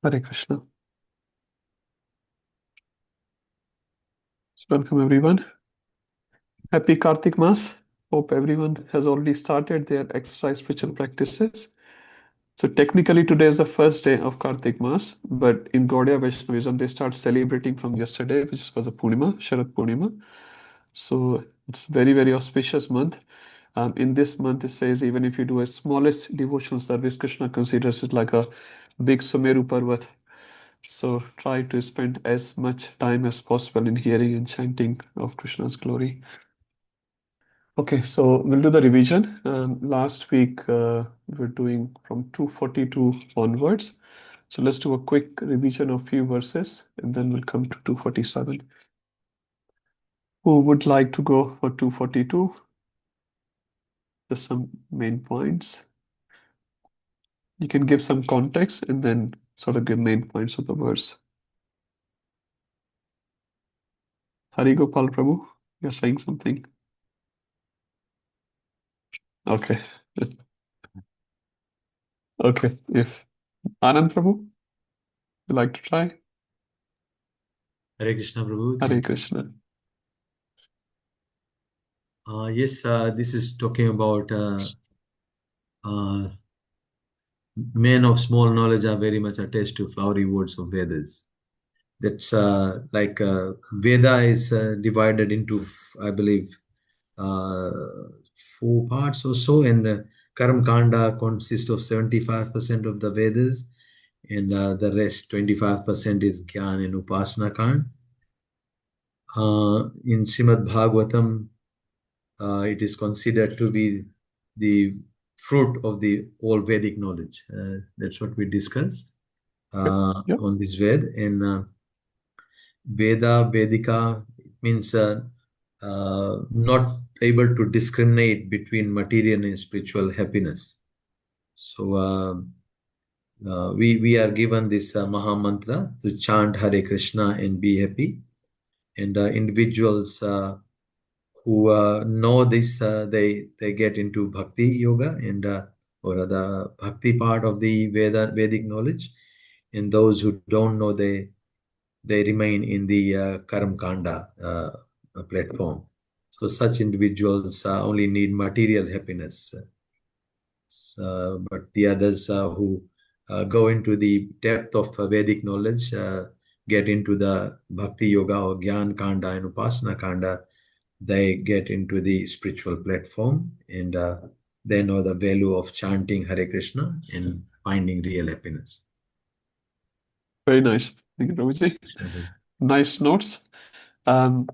Hare Krishna. So welcome everyone. Happy Kartik Mas. Hope everyone has already started their extra spiritual practices. So technically today is the first day of Kartik Mas, but in Gaudiya Vaishnavism they start celebrating from yesterday, which was a Purnima, Sharad Purnima. So it's very auspicious month. In this month it says even if you do a smallest devotional service, Krishna considers it like a big Sumeru Parvat. So try to spend as much time as possible in hearing and chanting of Krishna's glory. Okay, so we'll do the revision. Last week we were doing from 242 onwards. So let's do a quick revision of few verses and then we'll come to 247. Who would like to go for 242? Just some main points. You can give some context and then sort of give main points of the verse. Hari Gopal Prabhu, you're saying something. Okay. Okay. If Anand Prabhu, you like to try? Hare Krishna, Prabhu. Hare Thank you. Krishna. Yes, this is talking about uh, men of small knowledge are very much attached to flowery words of Vedas. That's Veda is divided into, I believe, uh, four parts or so, and Karma Kanda consists of 75% of the Vedas, and the rest 25% is Gyan and Upasana Kand. In Srimad Bhagavatam, it is considered to be the fruit of the all Vedic knowledge. That's what we discussed Yep. Yep. on this Ved. And Veda, Vedika means not able to discriminate between material and spiritual happiness. So we are given this Maha Mantra to chant Hare Krishna and be happy. And individuals who know this, they get into bhakti yoga and or the bhakti part of the Vedic knowledge, and those who don't know, they remain in the karma kanda platform. So such individuals only need material happiness, but the others who go into the depth of Vedic knowledge, get into the bhakti yoga or gyan kanda and upasana kanda, they get into the spiritual platform, and they know the value of chanting Hare Krishna and finding real happiness. Very nice. Thank you, Prabhuji. Nice notes. Um,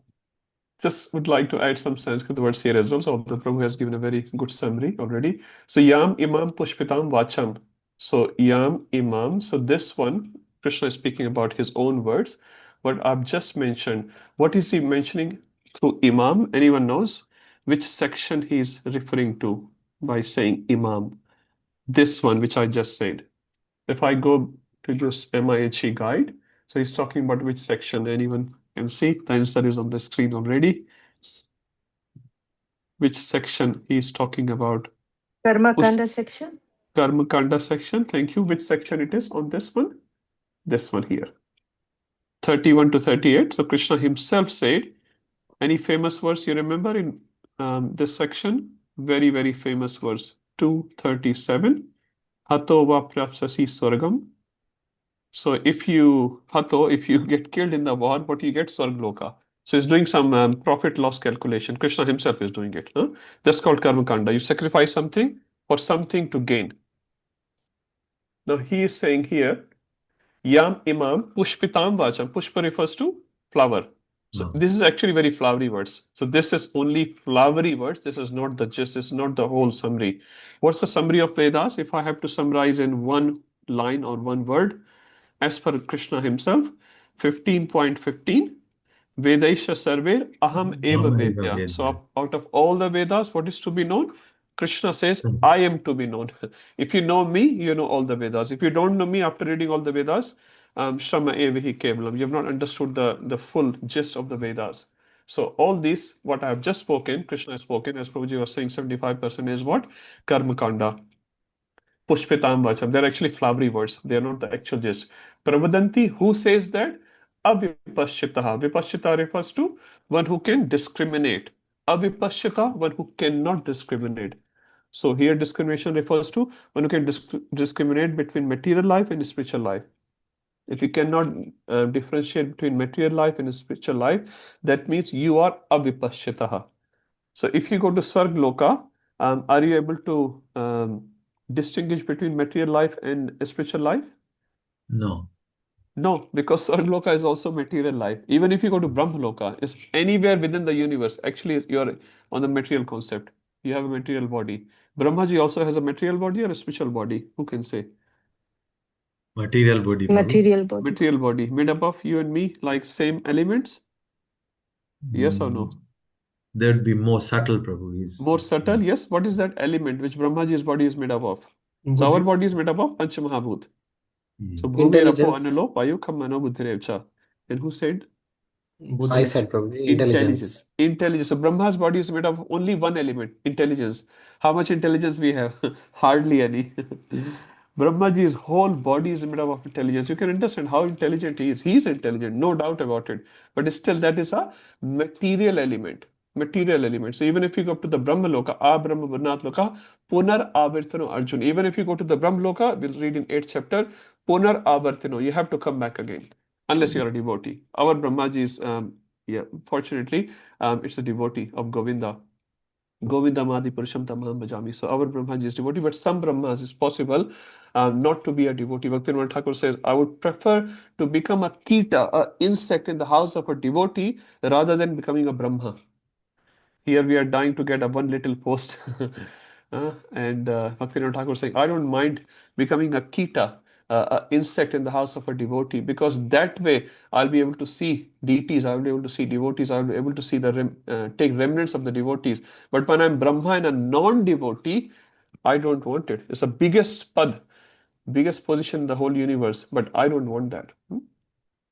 just would like to add some Sanskrit words here as well. So the Prabhu has given a very good summary already. So Yam Imam Pushpitam Vacham. So Yam Imam. So this one, Krishna is speaking about his own words. What I've just mentioned. What is he mentioning through Imam? Anyone knows which section he's referring to by saying Imam? This one, which I just said. If I go to this MIHE guide, so he's talking about which section. Anyone can see? The answer is on the screen already. Which section he's talking about? Karma Push Kanda section. Karma Kanda section. Thank you. Which section it is on this one? This one here. 31 to 38. So Krishna himself said, any famous verse you remember in this section? Very famous verse. 237. Hato va prapsasi swargam. So if you get killed in the war, what you get? Swargloka. So he's doing some profit loss calculation. Krishna himself is doing it. Huh? That's called karma kanda. You sacrifice something for something to gain. Now he is saying here, Yam imam pushpitam vacham. Pushpa refers to flower. So this is actually very flowery words. So this is only flowery words. This is not the gist. This is not the whole summary. What's the summary of Vedas? If I have to summarize in one line or one word, as per Krishna himself, 15.15, Vedaisha Sarver Aham Eva Vedya. So out of all the Vedas, what is to be known? Krishna says, I am to be known. If you know me, you know all the Vedas. If you don't know me after reading all the Vedas, Shama Evahi Kevalam. You have not understood the full gist of the Vedas. So all these, what I have just spoken, Krishna has spoken, as Prabhuji was saying, 75% is what? Karma Kanda. Pushpitam vacham. They're actually flowery words. They are not the actual gist. Pravadanti, who says that? Avipashchitaha. Vipashchita refers to one who can discriminate. Avipashchita, one who cannot discriminate. So here discrimination refers to one who can discriminate between material life and spiritual life. If you cannot differentiate between material life and spiritual life, that means you are avipashchitaha. So if you go to Svargloka, are you able to distinguish between material life and spiritual life? No. No, because Svargloka is also material life. Even if you go to Brahmaloka, it's anywhere within the universe. Actually, you're on the material concept. You have a material body. Brahmaji also has a material body or a spiritual body. Who can say? Material body, Prabhu. Material body. Material body. Made up of you and me, like same elements? Yes or no? There'd be more subtle, Prabhu. More subtle, yes. What is that element which Brahmaji's body is made up of? So our body is made up of Panchamahabhut. So Bhumi, Rapo, Intelligence. Analo, Vayu, Khamano, Buddhirevcha. And who said? I said, Prabhuji, intelligence. Intelligence. So Brahma's body is made of only one element, intelligence. How much intelligence we have? Hardly any. Brahmaji's whole body is made up of intelligence. You can understand how intelligent he is. He is intelligent, no doubt about it. But still, that is a material element. Material element. So even if you go up to the Brahma Loka, A Brahma Varnat Loka, Punar Avartano Arjun. Even if you go to the Brahma Loka, we'll read in 8th chapter, Punar Avartano. You have to come back again. Unless you're a devotee. Our Brahmaji is, fortunately, it's a devotee of Govinda. Govinda Madi Purusham Tamam Bhajami. So our Brahmaji is devotee, but some Brahmas is possible not to be a devotee. Bhaktivinoda Thakur says, I would prefer to become a Kita, an insect in the house of a devotee, rather than becoming a Brahma. Here we are dying to get a one little post. And Bhaktivinoda Thakur saying, I don't mind becoming a Kita, an insect in the house of a devotee, because that way I'll be able to see deities, I'll be able to see devotees, I'll be able to see the take remnants of the devotees. But when I'm Brahma and a non-devotee, I don't want it. It's the biggest pad, biggest position in the whole universe, but I don't want that.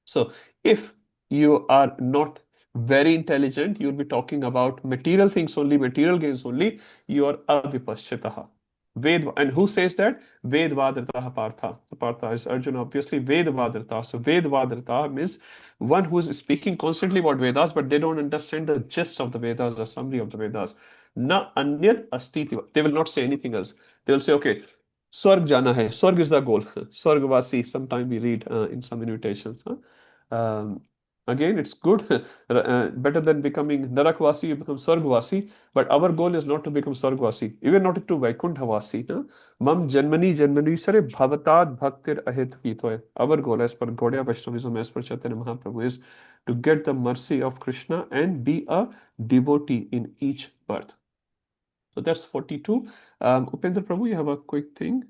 So if you are not very intelligent, you'll be talking about material things only, material gains only, you are avipashchitaha. And who says that? Vedvadrataha Partha. So Partha is Arjuna, obviously. Vedvadrata. So Vedvadrata means one who is speaking constantly about Vedas, but they don't understand the gist of the Vedas, the summary of the Vedas. Na anyat astiti. They will not say anything else. They will say, okay, Swarg jana hai. Swarg is the goal. Swargvasi. Sometime we read in some invitations. Again, it's good. Better than becoming Narakvasi, you become Swargvasi. But our goal is not to become Swargvasi, even not to Vaikunthavasi. Mam Janmani Janmani Sare Bhavatad Bhaktir Ahit Hitoy. Our goal, as per Gaudiya Vaishnavism, as per Chaitanya Mahaprabhu, is to get the mercy of Krishna and be a devotee in each birth. So that's 42. Upendra Prabhu, you have a quick thing?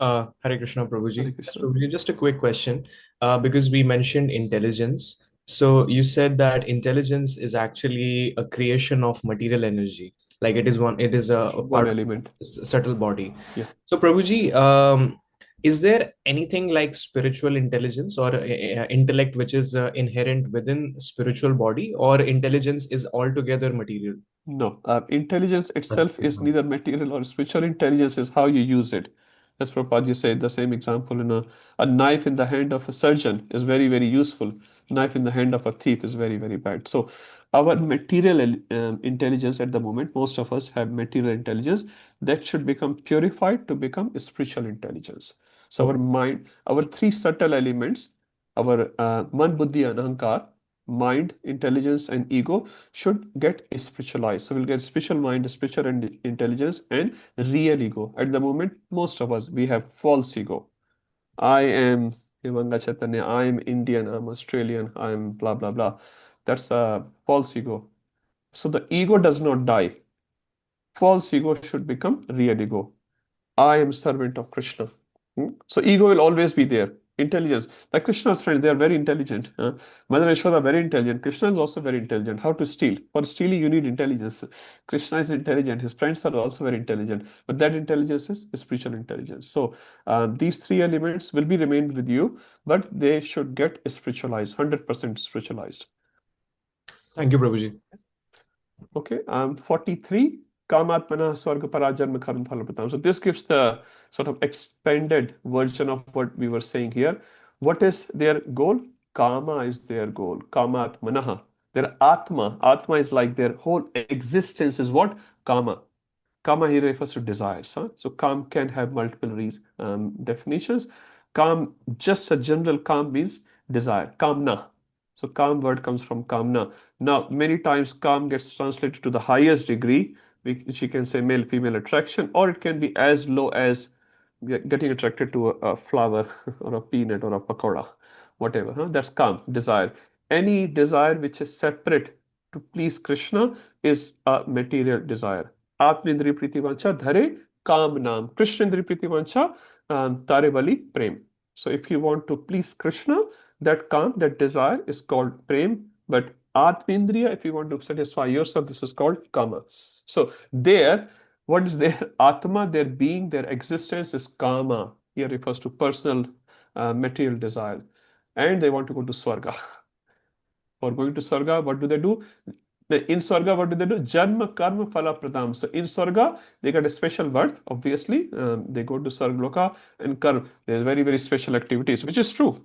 Hare Krishna, Prabhuji. Hare Yes, Krishna. Prabhuji, just a quick question, because we mentioned intelligence. So you said that intelligence is actually a creation of material energy, like it is a One part of element. subtle body. Yeah. So Prabhuji, is there anything like spiritual intelligence or intellect which is inherent within spiritual body, or intelligence is altogether material? No, intelligence itself is neither material or spiritual. Intelligence is how you use it. As Prabhupada said, the same example in a knife in the hand of a surgeon is very, very useful. Knife in the hand of a thief is very, very bad. So our material intelligence at the moment, most of us have material intelligence that should become purified to become spiritual intelligence. So our mind, our three subtle elements, our man, buddhi, and ahankar, mind, intelligence, and ego should get spiritualized. So we'll get spiritual mind, spiritual intelligence, and real ego. At the moment, most of us, we have false ego. I am Hemanga Caitanya, I am Indian, I'm Australian, I'm blah, blah, blah. That's a false ego. So the ego does not die. False ego should become real ego. I am servant of Krishna. So ego will always be there. Intelligence. Like Krishna's friends, they are very intelligent. Mother Yashoda very intelligent. Krishna is also very intelligent. How to steal? For stealing, you need intelligence. Krishna is intelligent. His friends are also very intelligent. But that intelligence is spiritual intelligence. So these three elements will be remained with you, but they should get spiritualized, 100% spiritualized. Thank you, Prabhuji. Okay. 43. Kamatmana Swarga Parajanma Karma Phala Pratam. So this gives the sort of expanded version of what we were saying here. What is their goal? Kama is their goal. Kamatmanaha. Their Atma. Atma is like their whole existence is what? Kama. Kama here refers to desires. Huh? So kam can have multiple definitions. Kam, just a general kam means desire. Kamna. So kam word comes from kamna. Now, many times kam gets translated to the highest degree, which you can say male-female attraction, or it can be as low as getting attracted to a flower or a peanut or a pakoda, whatever. Huh? That's kam, desire. Any desire which is separate to please Krishna is a material desire. Atmendriya Pritivancha Dhare Kam Nam. Krishnendriya Pritivancha Tare Bali Prem. So if you want to please Krishna, that Kam, that desire is called Prem. But Atmendriya, if you want to satisfy yourself, this is called Kama. So there, what is their Atma, their being, their existence is Kama. Here refers to personal material desire. And they want to go to Swarga. For going to Swarga, what do they do? In Swarga, what do they do? Janma Karma Phala Pradam. So in Swarga, they get a special birth, obviously. They go to Swargloka and Karma. There's very, very special activities, which is true.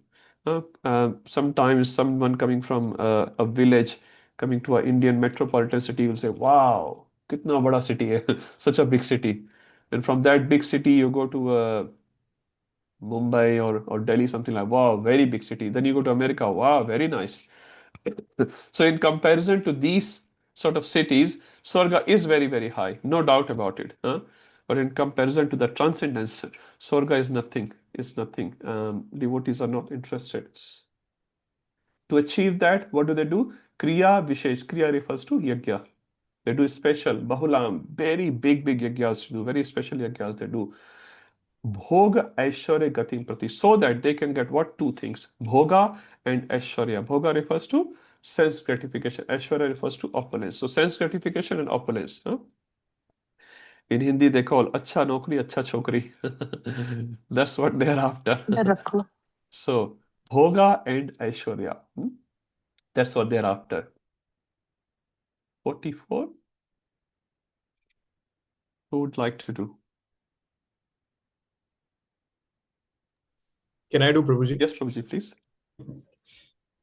Sometimes someone coming from a village, coming to an Indian metropolitan city will say, wow, kitna bada city hai. Such a big city. And from that big city, you go to Mumbai or Delhi, something like, wow, very big city. Then you go to America, wow, very nice. So in comparison to these sort of cities, Swarga is very, very high, no doubt about it. Huh? But in comparison to the transcendence, Swarga is nothing, devotees are not interested. To achieve that, what do? Kriya Vishesh. Kriya refers to yajna. They do special, bahulam, very big yajnas do, very special yajnas they do. Bhoga Aishwarya Gatim Prati, so that they can get what? Two things, Bhoga and Aishwarya. Bhoga refers to sense gratification, Aishwarya refers to opulence. So sense gratification and opulence. Huh? In Hindi they call Acha Nokri, Acha Chokri. That's what they're after. So Bhoga and Aishwarya. That's what they're after. 44. Who would like to do? Can I do, Prabhuji? Yes, Prabhuji, please.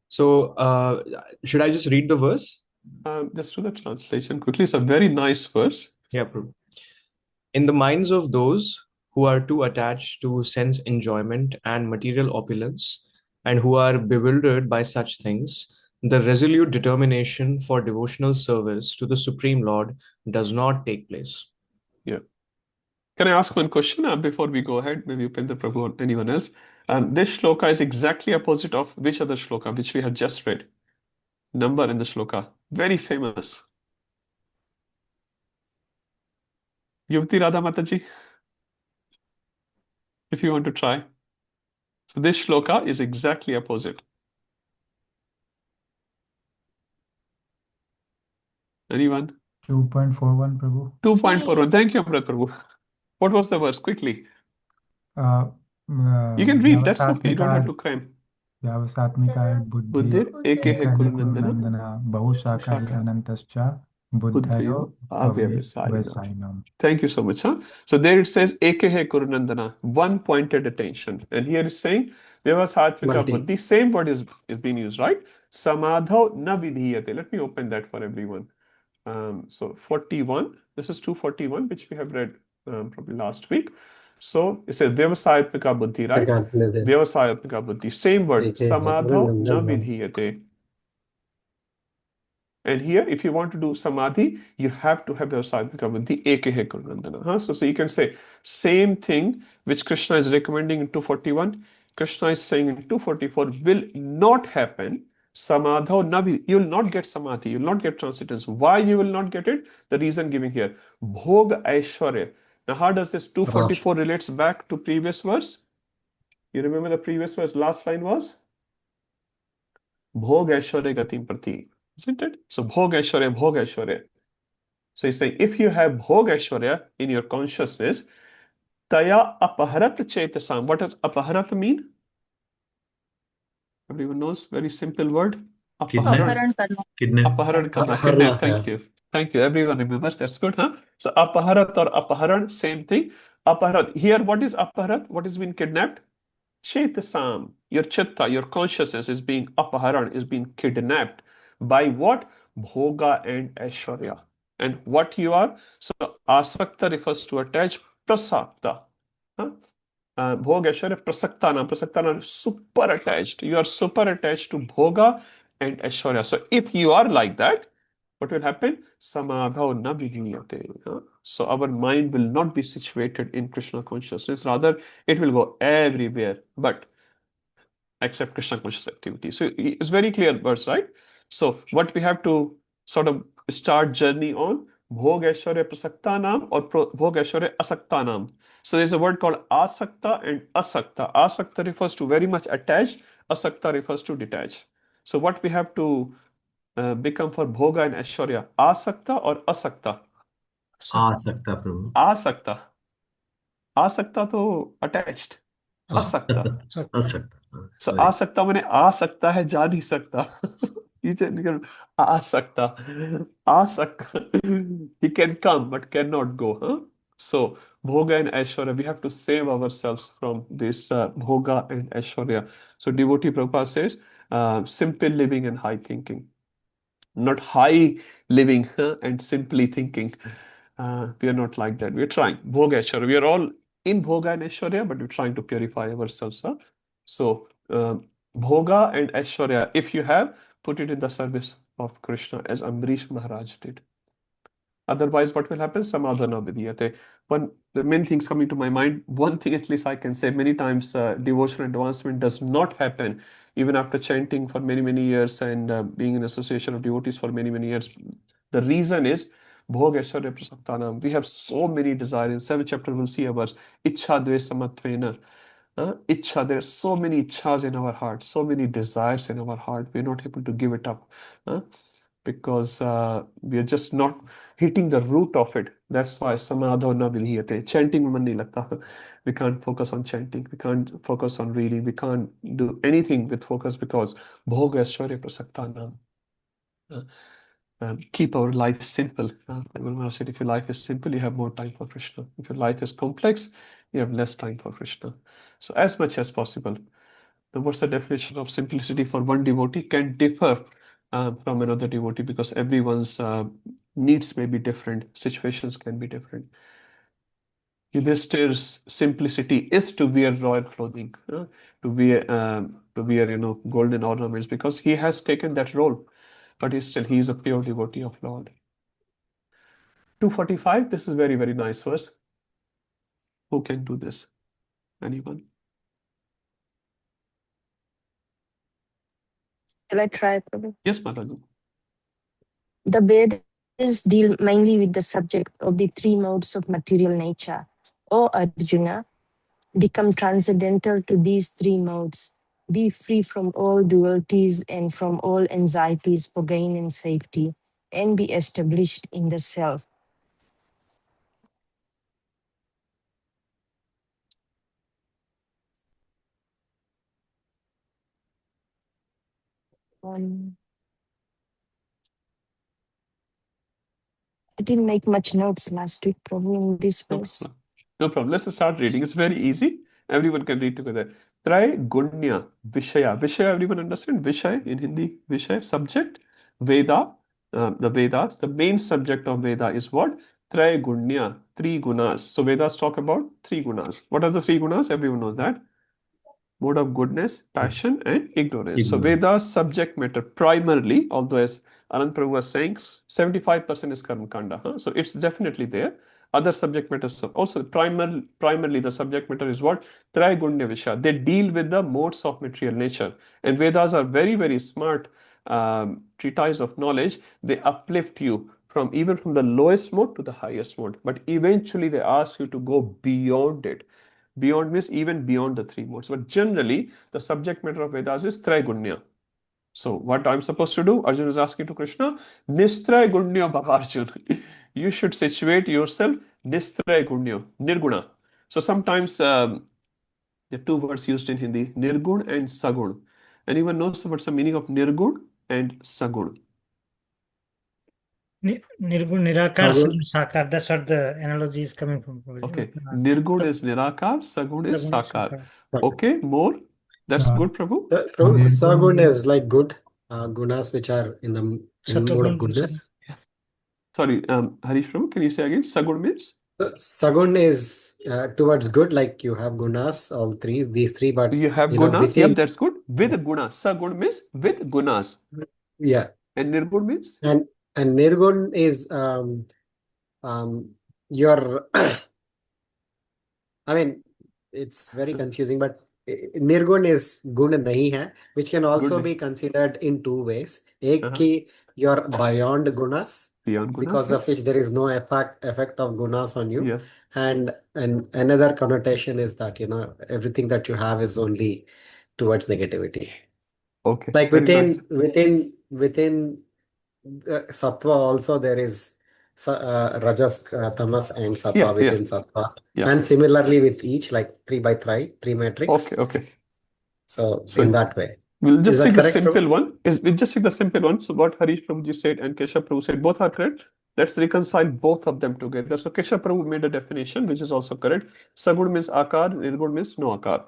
So, should I just read the verse? Just do the translation quickly. It's a very nice verse. Yeah, Prabhu. In the minds of those who are too attached to sense enjoyment and material opulence, and who are bewildered by such things, the resolute determination for devotional service to the Supreme Lord does not take place. Yeah. Can I ask one question before we go ahead? Maybe Upendra Prabhu or anyone else. This shloka is exactly opposite of which other shloka, which we have just read. Number in the shloka. Very famous. Yuvti Radha Mataji, if you want to try. So this shloka is exactly opposite. Anyone? 2.41, Prabhu. 2.41. Thank you, Amrit Prabhu. What was the verse? Quickly. You can read. That's okay. You don't have to cram. Vyavasatmika Buddhir ekehe kurunandana Kurunandana Bahushaka Anantascha Buddhayo Avyasainam. Thank you so much. So there it says ekehe kurunandana, one pointed attention. And here it's saying Vyavasatmika Buddhi, same word is being used, right? Samadho na vidhiyate. Let me open that for everyone. So 41, this is 241, which we have read probably last week. So it says Vyavasayatmika Buddhi, right? Vyavasayatmika Buddhi, same word, Samadho na vidhiyate. And here, if you want to do samadhi, you have to have Vyavasayatmika Buddhi, ekehe kurunandana. So you can say same thing which Krishna is recommending in 241, Krishna is saying in 244 will not happen. Samadho navi, you will not get samadhi, you will not get transcendence. Why you will not get it? The reason given here. Bhog Aishwarya. Now, how does this 244 relates back to previous verse? You remember the previous verse, last line was? Bhog Aishwarya Gatim Prati. Isn't it? So Bhog Aishwarya, Bhog Aishwarya. So he's saying if you have Bhog Aishwarya in your consciousness, Taya Apaharat Chetasam. What does Apaharat mean? Everyone knows, very simple word. Kidnap. Apaharan karna. Kidnap. Thank you. Thank you. Everyone remembers. That's good, huh? So apaharat or apaharan, same thing. Apaharat. Here, what is apaharat? What is being kidnapped? Chetasam. Your chitta, your consciousness is being apaharan, is being kidnapped. By what? Bhoga and Aishwarya. And what you are? So asakta refers to attach, prasakta. Huh? Bhoga, Aishwarya, prasaktanam. Prasaktanam, super attached. You are super attached to Bhoga and Aishwarya. So if you are like that, what will happen? Samadhau na vijnayate. So our mind will not be situated in Krishna consciousness. Rather, it will go everywhere, but except Krishna conscious activity. So it's very clear verse, right? So what we have to sort of start journey on, Bhog Aishwarya Prasaktanam or Bhog Aishwarya Asaktanam. So there's a word called Asakta and Asakta. Asakta refers to very much attached, Asakta refers to detached. So what we have to become for Bhoga and Aishwarya, Asakta or Asakta? Asakta, Prabhu. Asakta. Asakta to attached. Asakta. Asakta. So Sorry. asakta मैंने आ सकता है जा नहीं सकता पीछे निकल आ सकता आ सक he can come but cannot go, huh? So bhoga and aishwarya, we have to save ourselves from this bhoga and aishwarya. So devotee Prabhupada says simple living and high thinking, not high living and simply thinking. We are not like that. We are trying. Bhoga Aishwarya. We are all in Bhoga and Aishwarya, but we're trying to purify ourselves. So, Bhoga and Aishwarya, if you have, put it in the service of Krishna as Amrish Maharaj did. Otherwise, what will happen? Samadhana vidhyate. The many things coming to my mind. One thing at least I can say, many times devotional advancement does not happen even after chanting for many, many years and being in association of devotees for many, many years. The reason is Bhog Aishwarya Prasaktanam. We have so many desires. In 7th chapter, we'll see ours. Ichha Dve Samatvena. Ichha, there are so many ichhas in our heart, so many desires in our heart. We're not able to give it up. Because we are just not hitting the root of it. That's why samadho na vilhiyate. Chanting man nahi lagta. We can't focus on chanting. We can't focus on reading. We can't do anything with focus because bhoga aishwarya prasaktanam. Keep our life simple. Like said, if your life is simple, you have more time for Krishna. If your life is complex, you have less time for Krishna. So as much as possible. Now, what's the definition of simplicity for one devotee can differ from another devotee because everyone's needs may be different, situations can be different. Yudhishthir's simplicity is to wear royal clothing, to wear golden ornaments because he has taken that role, but he is a pure devotee of Lord. 245. This is very, very nice verse. Who can do this? Anyone? Shall I try, Prabhu? Yes, Mataji. The Vedas deal mainly with the subject of the three modes of material nature. O Arjuna, become transcendental to these three modes. Be free from all dualities and from all anxieties for gain and safety, and be established in the self. I didn't make much notes last week, Prabhu, in this verse. No problem. Let's start reading. It's very easy. Everyone can read together. Try Gunya Vishaya. Vishaya, everyone understand? Vishaya in Hindi, Vishaya, subject. Veda, the Vedas. The main subject of Veda is what? Tray Gunya, three gunas. So Vedas talk about three gunas. What are the three gunas? Everyone knows that. Mode of goodness, passion, and ignorance. So Veda's subject matter primarily, although as Anand Prabhu was saying, 75% is Karma Kanda. So it's definitely there. Other subject matters also primarily the subject matter is what? Traigunya Visha. They deal with the modes of material nature. And Vedas are very, very smart treatise of knowledge. They uplift you even from the lowest mode to the highest mode. But eventually they ask you to go beyond it. Beyond means even beyond the three modes. But generally, the subject matter of Vedas is Traigunya. So what I'm supposed to do? Arjuna is asking to Krishna, Nistray Gunya Bhagarjuna. You should situate yourself Nistray Gunya, Nirguna. So sometimes the two words used in Hindi, Nirgun and Sagun. Anyone knows what's the meaning of Nirgun and Sagun? Nirgun, Nirakar, Sagun, Sagun, Sakar. That's what the analogy is coming from, Prabhuji. Okay. Nirgun is Nirakar, Sagun is Sagun, Sakar. Sakar. Okay, more. That's Uh, good, Prabhu. Sagun Nirgun is like good gunas which are in the mode of Satagun, goodness. Sorry, Harish Prabhu, can you say again? Sagun means? Sagun is towards good, like you have gunas, all three, these three, but You have gunas. within, Yep, that's good. With gunas. Sagun means with gunas. yeah. And Nirgun means? And Nirgun is your I mean, it's very confusing, but Nirgun is guna nahi hai, which can also Good. be considered in two ways. Ek Uh-huh. ki you're beyond gunas, Beyond gunas, because of yes. which there is no effect of gunas on you. Yes. And another connotation is that, everything that you have is only towards negativity. Okay. Like Very nice. within sattva also there is rajas, tamas, and sattva Yeah, within sattva. yeah. And similarly with each, like 3 by 3 matrix. Okay. So So in that way. we'll Is just that take the correct, Prabhu? simple one. We'll just take the simple one. So what Harish Prabhuji said and Keshav Prabhu said, both are correct. Let's reconcile both of them together. So Keshav Prabhu made a definition, which is also correct. Sagun means akar, nirgun means no akar.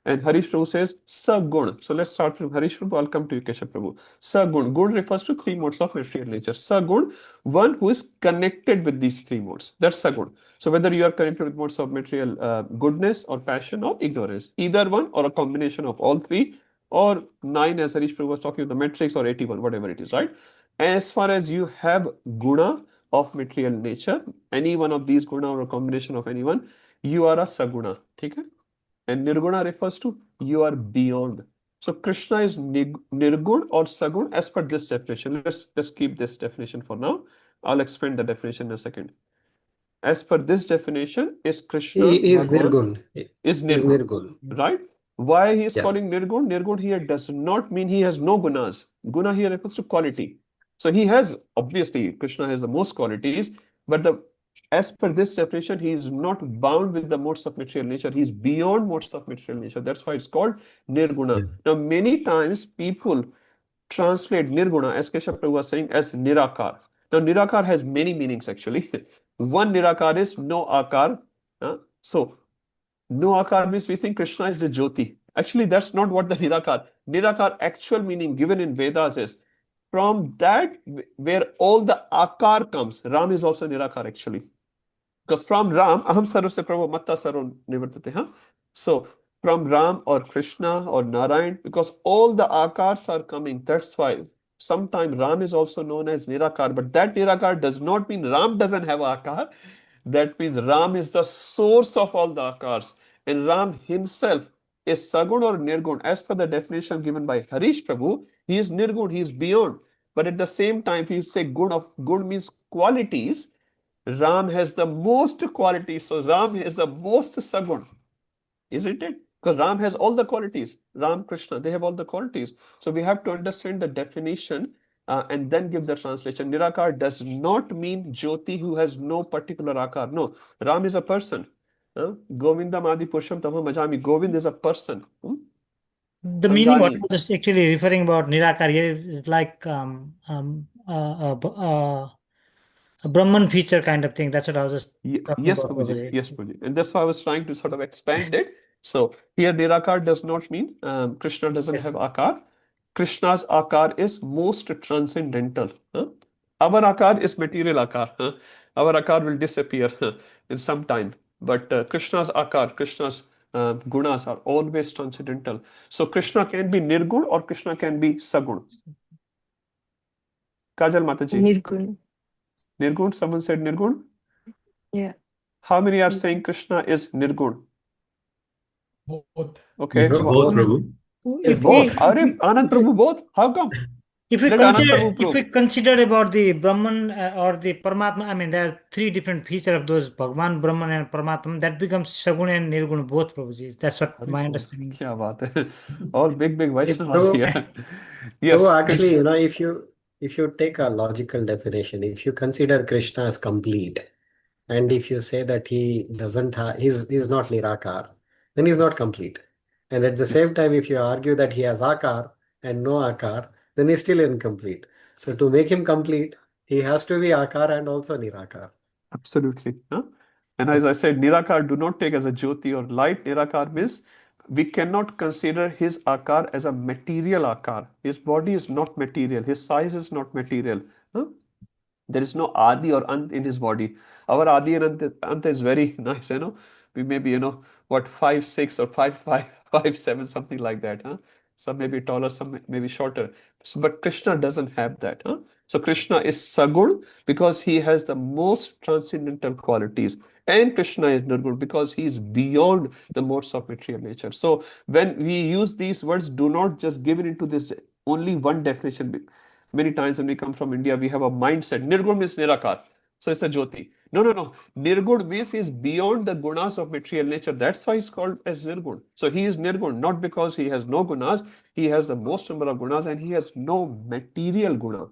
And Harish Prabhu says Sagun. So let's start from Harish Prabhu. I'll come to you, Keshav Prabhu. Sagun. Gun refers to three modes of material nature. Sagun, one who is connected with these three modes. That's Sagun. So whether you are connected with modes of material goodness or passion or ignorance, either one or a combination of all three, or 9 as Harish Prabhu was talking about the matrix, or 81, whatever it is, right? As far as you have guna of material nature, any one of these guna or a combination of any one, you are a Saguna. Okay? And Nirguna refers to you are beyond. So Krishna is Nirgun or Sagun as per this definition. Let's keep this definition for now. I'll expand the definition in a second. As per this definition, is Krishna He is Bhagwan Nirgun. is Is Nirgun, Nirgun. right? Why he is Yeah. calling Nirgun? Nirgun here does not mean he has no gunas. Guna here refers to quality. So he has, obviously, Krishna has the most qualities, but as per this definition, he is not bound with the modes of material nature. He is beyond modes of material nature. That's why it's called Nirguna. Yeah. Now, many times people translate Nirguna, as Keshav Prabhu was saying, as Nirakar. Now, Nirakar has many meanings actually. One Nirakar is no Akar. So, no Akar means we think Krishna is the Jyoti. Actually, that's not what the Nirakar. Nirakar actual meaning given in Vedas is from that where all the Akar comes. Ram is also Nirakar actually. Because from Ram, Aham Sarvasya Prabhu Matta Sarva Nivartate. So from Ram or Krishna or Narayan, because all the Akars are coming. That's why sometimes Ram is also known as Nirakar. But that Nirakar does not mean Ram doesn't have Akar. That means Ram is the source of all the Akars. And Ram himself is Sagun or Nirgun. As per the definition given by Harish Prabhu, he is Nirgun, he is beyond. But at the same time, if you say good means qualities, Ram has the most qualities. So Ram is the most Sagun, isn't it? Because Ram has all the qualities. Ram, Krishna, they have all the qualities. So we have to understand the definition and then give the translation. Nirakar does not mean Jyoti who has no particular akar. No, Ram is a person. Govindam Adi Purusham Tamam Majami. Govind is a person. The meaning what Angani. I was actually referring about Nirakar here is like a Brahman feature kind of thing. That's what I was just talking Yes, about. Prabhuji. Yes, Prabhuji. And that's why I was trying to sort of expand it. So here Nirakar does not mean Krishna doesn't Yes. have akar. Krishna's akar is most transcendental. Our akar is material akar. Our akar will disappear in some time. But Krishna's akar, Krishna's gunas are always transcendental. So Krishna can be Nirgun or Krishna can be Sagun. Kajal Mataji. Nirgun. Nirgun, someone said Nirgun? Yeah. How many are saying Krishna is Nirgun? Both. Okay. Both, Prabhu. If Both. we, Anand Prabhu, both? How come? if we Let Anand consider, Prabhu if prove. we consider about the Brahman or the Paramatma, I mean, there are three different features of those Bhagwan, Brahman, and Paramatma. That becomes Sagun and Nirgun, both Prabhuji. That's what my understanding. Kya baat hai? All big Vaishnavas So, here. Yes. so actually, if you take a logical definition, if you consider Krishna as complete, and if you say that he doesn't have, he's not Nirakar, then he's not complete. And at the same time, if you argue that he has Akar and no Akar, then he's still incomplete. So to make him complete, He has to be Akar and also Nirakar. Absolutely. Huh? And as I said, Nirakar do not take as a Jyoti or light. Nirakar means we cannot consider his Akar as a material Akar. His body is not material. His size is not material. Huh? There is no Adi or Ant in his body. Our Adi and Ant is very nice, you know. We may be, you know, what, 5'6" or 5'5", 5'7", something like that, huh? Some may be taller, some may be shorter. So, but Krishna doesn't have that, huh? So Krishna is Sagun because he has the most transcendental qualities. And Krishna is Nirgun because he is beyond the modes of material nature. So when we use these words, do not just give it into this only one definition. Many times when we come from India, we have a mindset. Nirgun means Nirakar. So it's a Jyoti. No, no, no. Nirgun means he is beyond the gunas of material nature. That's why he's called as Nirgun. So he is Nirgun, not because he has no gunas. He has the most number of gunas and he has no material guna.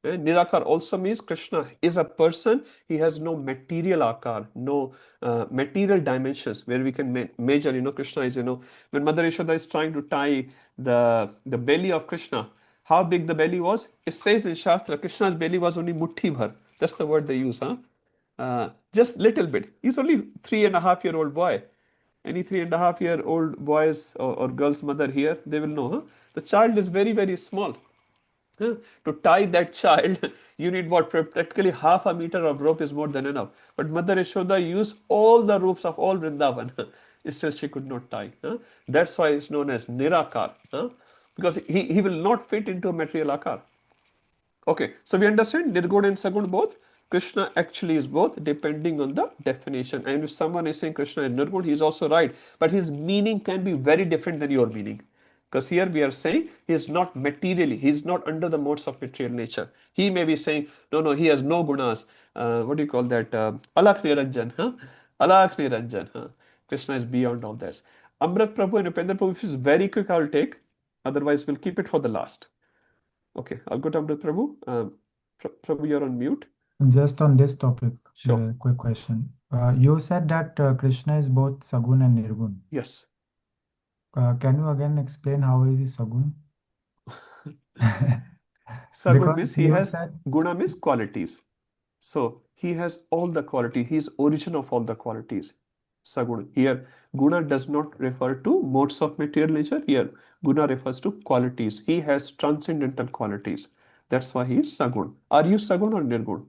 And Nirakar also means Krishna is a person. He has no material akar, no material dimensions where we can measure. You know, Krishna is, you know, when Mother Yashoda is trying to tie the belly of Krishna, how big the belly was? It says in Shastra, Krishna's belly was only mutti bhar. That's the word they use, huh? Just little bit. He's only 3.5-year-old boy. Any 3.5-year-old boys or girl's mother here, they will know, huh? The child is very, very small. Huh? To tie that child, you need what? Practically half a meter of rope is more than enough. But Mother Yashoda used all the ropes of all Vrindavan. Still she could not tie. Huh? That's why it's known as Nirakar. Huh? Because he will not fit into a material akar. Okay, so we understand Nirgun and Sagun both. Krishna actually is both depending on the definition. And if someone is saying Krishna is Nirgun, he is also right. But his meaning can be very different than your meaning. Because here we are saying he is not materially, he is not under the modes of material nature. He may be saying, no, no, he has no gunas. What do you call that? Alakh Niranjan. Huh? Alakh Niranjan. Huh? Krishna is beyond all that. Amrit Prabhu and Upendra Prabhu, if it's very quick, I'll take. Otherwise, we'll keep it for the last. Okay, I'll go to Amrit Prabhu. Prabhu, you're on mute. Just on this topic, Sure. quick question. You said that Krishna is both Sagun and Nirgun. Yes. Can you again explain how is he Sagun? Sagun Because means he you has, said, guna means qualities. So he has all the quality. He is origin of all the qualities. Sagun. Here, guna does not refer to modes of material nature. Here, guna refers to qualities. He has transcendental qualities. That's why he is Sagun. Are you Sagun or Nirgun?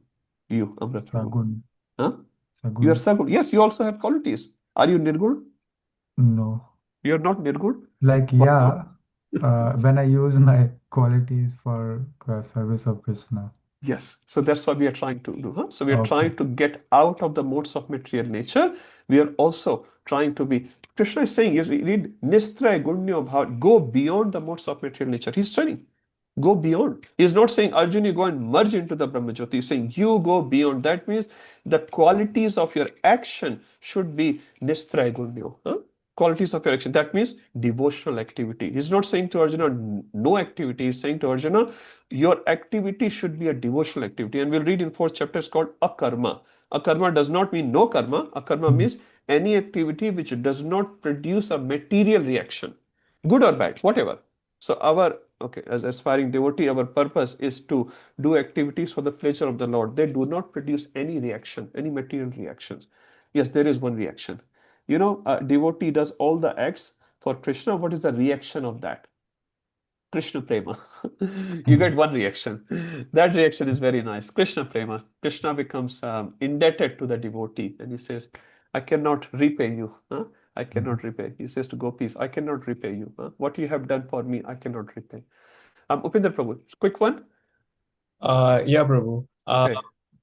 You, Amrit Prabhu. Sagun. Huh? You are Sagun. Sagun. Yes, you also have qualities. Are you Nirgun? No. You're not Nirgun? Like, Why yeah, not? when I use my qualities for service of Krishna. Yes, so that's what we are trying to do. Huh? So we are Okay. trying to get out of the modes of material nature. We are also trying to be. Krishna is saying, yes, we read Nistra Gunyo Bhav, go beyond the modes of material nature. He's telling, go beyond. He's not saying, Arjun, you go and merge into the Brahmajyoti. He's saying, you go beyond. That means the qualities of your action should be Nistra Gunyo. Huh? Qualities of your action. That means devotional activity. He's not saying to Arjuna, no activity. He's saying to Arjuna, your activity should be a devotional activity. And we'll read in 4th chapter, it's called akarma. Akarma does not mean no karma. Akarma means any activity which does not produce a material reaction, good or bad, whatever. So our, okay, as aspiring devotee, our purpose is to do activities for the pleasure of the Lord. They do not produce any reaction, any material reactions. Yes, there is one reaction. You know, a devotee does all the acts for Krishna. What is the reaction of that? Krishna Prema. You get one reaction. That reaction is very nice. Krishna Prema. Krishna becomes indebted to the devotee and he says, I cannot repay you. Huh? I cannot repay. He says to gopis, I cannot repay you. Huh? What you have done for me, I cannot repay. Upendra Prabhu, quick one. Yeah, Prabhu. Okay.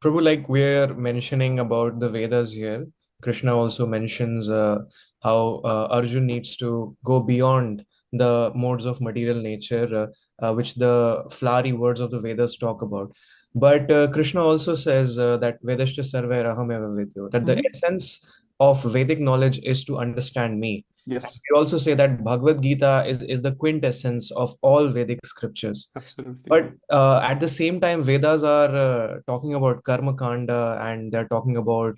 Prabhu, like we're mentioning about the Vedas here, Krishna also mentions how Arjun needs to go beyond the modes of material nature, which the flowery words of the Vedas talk about. But Krishna also says that Vedashta sarve raham eva vidyo, that the essence of Vedic knowledge is to understand me. Yes. We also say that Bhagavad Gita is the quintessence of all Vedic scriptures. Absolutely. But at the same time, Vedas are talking about karma kanda and they're talking about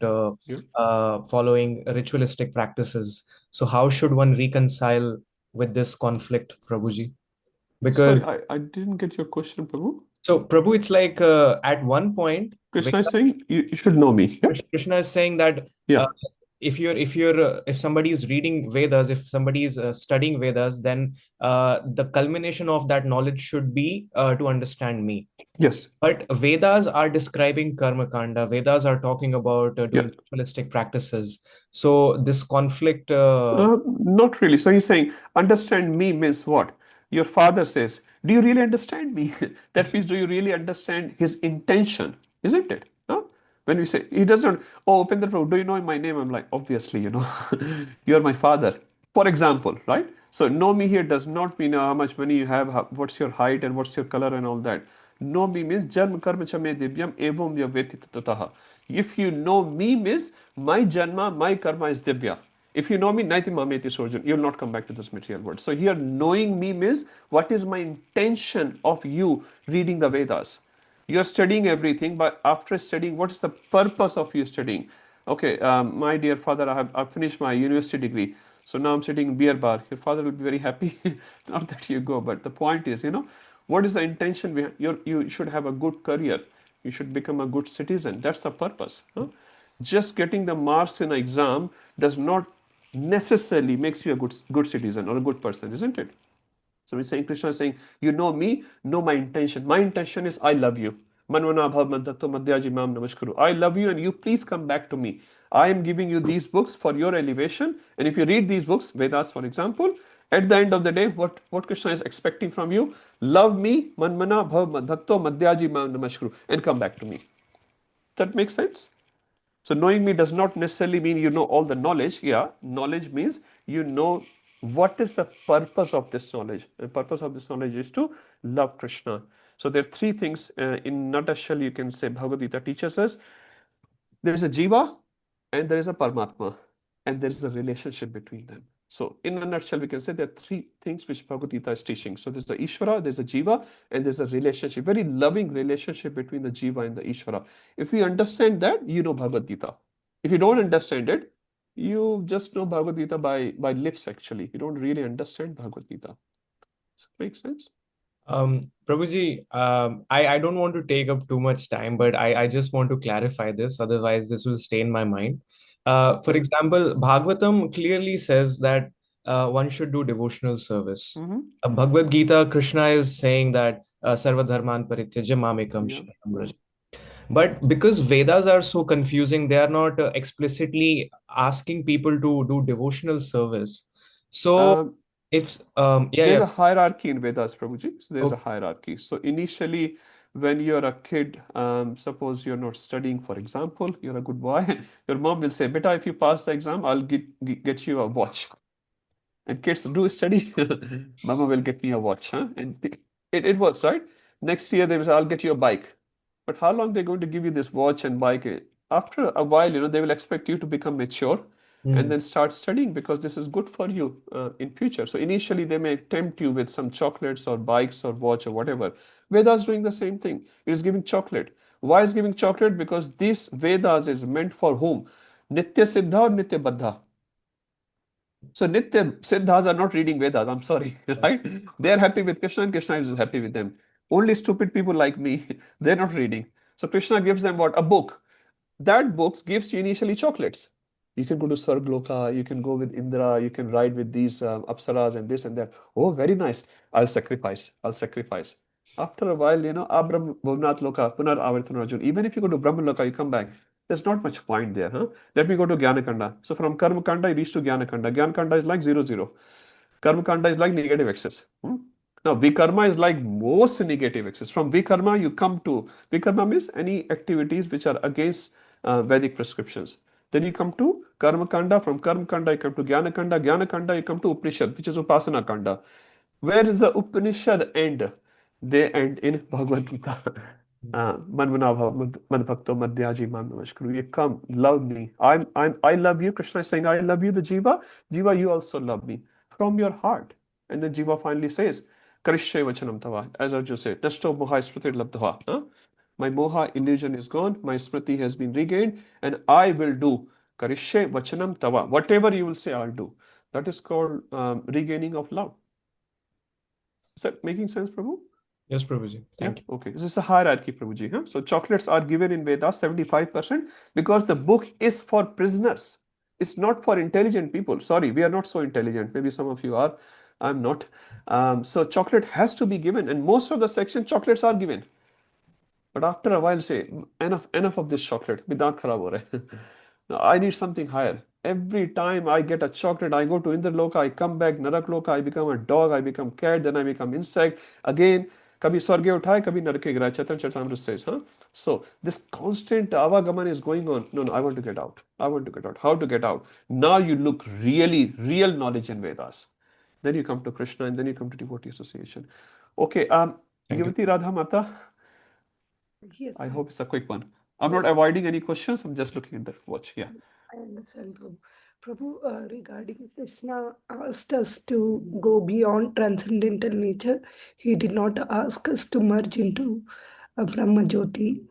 following ritualistic practices. So how should one reconcile with this conflict, Prabhuji? Because Sorry, I didn't get your question, Prabhu. So, Prabhu, it's like at one point, Krishna is saying you should know me. Yeah. Krishna is saying that Yeah. if somebody is reading Vedas, if somebody is studying Vedas, then the culmination of that knowledge should be to understand me. Yes. But Vedas are describing karma kanda. Vedas are talking about doing ritualistic practices. So this conflict. Not really. So he's saying, understand me means what? Your father says, do you really understand me? That means, do you really understand his intention? Isn't it? No? When we say, he doesn't, oh, Upendra Prabhu, do you know my name? I'm like, obviously, you're my father. For example, right? So know me here does not mean how much money you have, what's your height and what's your color and all that. Know me means janma karma chame divyam evam vyaveti tataha. If you know me means my janma, my karma is divya. If you know me, naiti mameti surjan, you'll not come back to this material world. So here knowing me means what is my intention of you reading the Vedas. You're studying everything, but after studying, what is the purpose of you studying? Okay, my dear father, I've finished my university degree. So now I'm sitting in beer bar. Your father will be very happy. Not that you go, but the point is, what is the intention behind you should have a good career. You should become a good citizen. That's the purpose. Huh? Just getting the marks in an exam does not necessarily makes you a good citizen or a good person, isn't it? So he's saying, Krishna is saying, you know me, know my intention. My intention is I love you. Manvana bhav mantatto madhyaji mam namaskuru. I love you and you please come back to me. I am giving you these books for your elevation. And if you read these books, Vedas for example, at the end of the day, what Krishna is expecting from you, love me, manvana bhav mantatto madhyaji mam namaskuru, and come back to me. That makes sense? So knowing me does not necessarily mean you know all the knowledge. Yeah, knowledge means you know what is the purpose of this knowledge. The purpose of this knowledge is to love Krishna. So there are three things in nutshell you can say Bhagavad Gita teaches us. There is a jiva and there is a Paramatma and there is a relationship between them. So in a nutshell, we can say there are three things which Bhagavad Gita is teaching. So there's the Ishvara, there's a Jiva, and there's a relationship, very loving relationship between the Jiva and the Ishvara. If we understand that, you know Bhagavad Gita. If you don't understand it, you just know Bhagavad Gita by lips actually. You don't really understand Bhagavad Gita. Does it make sense? Prabhuji, I don't want to take up too much time, but I just want to clarify this. Otherwise, this will stay in my mind. For example, Bhagavatam clearly says that one should do devotional service. Bhagavad Gita, Krishna is saying that Sarva Dharman Parityajya Mamekam Sharanam Vraja. But because Vedas are so confusing, they are not explicitly asking people to do devotional service. So if there's a hierarchy in Vedas, Prabhuji. So there's a hierarchy. So initially, when you're a kid, suppose you're not studying, for example, you're a good boy, your mom will say, "Beta, if you pass the exam, I'll get you a watch." And kids do study, Mama will get me a watch, huh? And it works, right? Next year they will say, "I'll get you a bike." But how long they're going to give you this watch and bike? After a while, they will expect you to become mature and then start studying because this is good for you in future. So initially they may tempt you with some chocolates or bikes or watch or whatever. Vedas doing the same thing. It is giving chocolate. Why is giving chocolate? Because this Vedas is meant for whom? Nitya Siddha or Nitya Baddha. So Nitya Siddhas are not reading Vedas. I'm sorry, right? They are happy with Krishna and Krishna is happy with them. Only stupid people like me, they're not reading. So Krishna gives them what? A book. That book gives you initially chocolates. You can go to Swargloka, you can go with Indra, you can ride with these Apsaras and this and that. Oh, very nice. I'll sacrifice. After a while, Abram Bhuvnath Loka, Punar Avartana Arjun. Even if you go to Brahman Loka, you come back. There's not much point there, huh? Let me go to Jnanakanda. So from Karma Kanda, you reach to Jnanakanda. Jnanakanda is like 0, 0. Karma Kanda is like negative excess. Now, Vikarma is like most negative excess. From Vikarma, you come to Vikarma means any activities which are against Vedic prescriptions. Then you come to Karma Kanda. From Karma Kanda, you come to Jnana Kanda. Jnana Kanda, you come to Upanishad, which is Upasana Kanda. Where is the Upanishad end? They end in Bhagavad Gita. Manvana Madbhakto Madhyaji Mam Namaskuru. You come, love me. I love you. Krishna is saying, I love you, the Jiva. Jiva, you also love me. From your heart. And then Jiva finally says, Karishya Vachanam Tava. As Arjuna said, Nashto Moha Smriti Labdhava. My moha illusion is gone, my smriti has been regained, and I will do Karishya Vachanam Tava. Whatever you will say, I'll do. That is called regaining of love. Is that making sense, Prabhu? Yes, Prabhuji. Yeah, Thank you. okay. This is a hierarchy, Prabhuji. Huh? So chocolates are given in Vedas 75% because the book is for prisoners. It's not for intelligent people. Sorry, we are not so intelligent. Maybe some of you are. I'm not. So chocolate has to be given, and most of the section chocolates are given. But after a while, say, enough of this chocolate. मेरा दांत खराब हो रहा है. Now, I need something higher. Every time I get a chocolate, I go to Indraloka, I come back, Narakloka, I become a dog, I become cat, then I become insect. Again, कभी स्वर्गे उठाए, कभी नरके गिराए. Chaitanya Charitamrita says, huh? So this constant avagaman is going on. No, I want to get out. I want to get out. How to get out? Now you look real knowledge in Vedas. Then you come to Krishna, and then you come to devotee association. Okay, Thank you. Yuvati Radha Mata. Yes, I hope it's a quick one. I'm not avoiding any questions. I'm just looking at the watch. Yeah. I understand, Prabhu. Prabhu, regarding Krishna asked us to go beyond transcendental nature. He did not ask us to merge into Brahma Jyoti.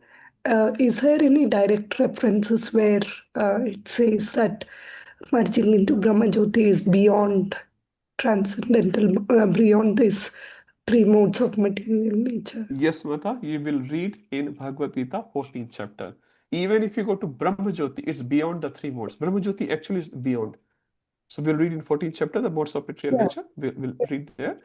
Is there any direct references where it says that merging into Brahma Jyoti is beyond transcendental, beyond these three modes of material nature? Yes, Mata, you will read in Bhagavad Gita, 14th chapter. Even if you go to Brahma Jyoti, it's beyond the three modes. Brahma Jyoti actually is beyond. So we'll read in 14th chapter, the modes of material nature. We'll read there.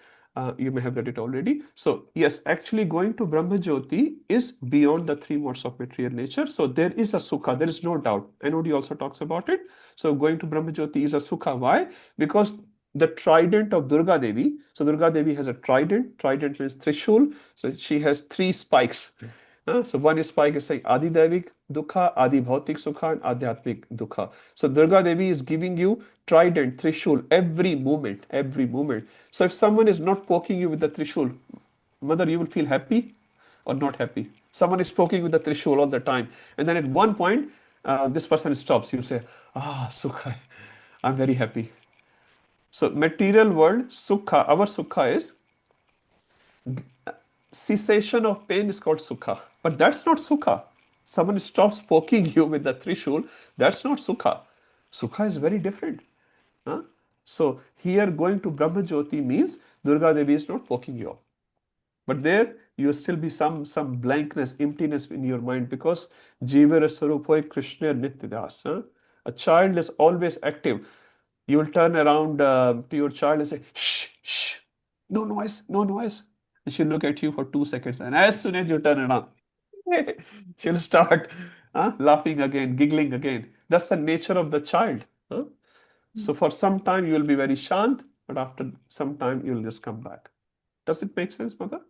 You may have read it already. So yes, actually going to Brahma Jyoti is beyond the three modes of material nature. So there is a sukha, there is no doubt. NOD also talks about it. So going to Brahma Jyoti is a sukha. Why? Because the trident of Durga Devi. So Durga Devi has a trident. Trident means Trishul. So she has three spikes. So one spike is saying Adi Devik Dukha, Adi Bhautik Sukha, and Adhyatmik Dukha. So Durga Devi is giving you trident, Trishul, every moment, every moment. So if someone is not poking you with the Trishul, mother, you will feel happy or not happy. Someone is poking with the Trishul all the time. And then at one point, this person stops. You say, Sukha, I'm very happy. So material world, Sukha, our Sukha is cessation of pain is called sukha. But that's not sukha. Someone stops poking you with the trishul, that's not sukha. Sukha is very different. Huh? So here going to Brahma Jyoti means Durga Devi is not poking you. But there you still be some blankness, emptiness in your mind because Jivara Sarupoy Krishna Nityadas. Huh? A child is always active. You will turn around to your child and say, shh, shh, no noise, no noise. And she'll look at you for 2 seconds. And as soon as you turn around, she'll start laughing again, giggling again. That's the nature of the child. Huh? So for some time, you will be very shant, but after some time, you'll just come back. Does it make sense, mother?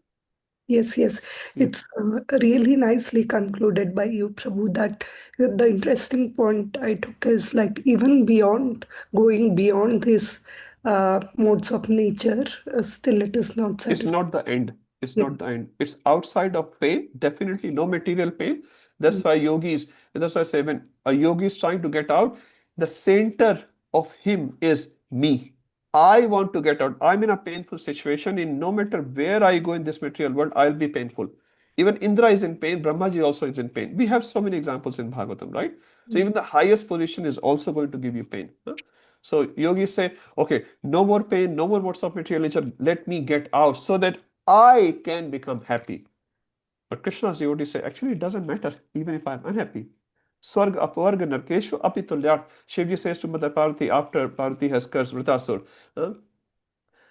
Yes. Yeah. It's really nicely concluded by you, Prabhu, that the interesting point I took is like even beyond, going beyond these modes of nature, still it is not It's satisfying. not the end. It's Yeah. not the end. It's outside of pain, definitely no material pain. That's why yogis, that's why I say when a yogi is trying to get out, the center of him is me. I want to get out. I'm in a painful situation. In no matter where I go in this material world, I'll be painful. Even Indra is in pain, Brahmaji also is in pain. We have so many examples in Bhagavatam, right? So even the highest position is also going to give you pain. Huh? So yogis say, okay, no more pain, no more modes of material nature. Let me get out so that I can become happy. But Krishna's devotees say, actually, it doesn't matter, even if I'm unhappy. Swarga apvarga narkeshu apitulyat. Shivji says to Mother Parvati after Parvati has cursed Vritasur.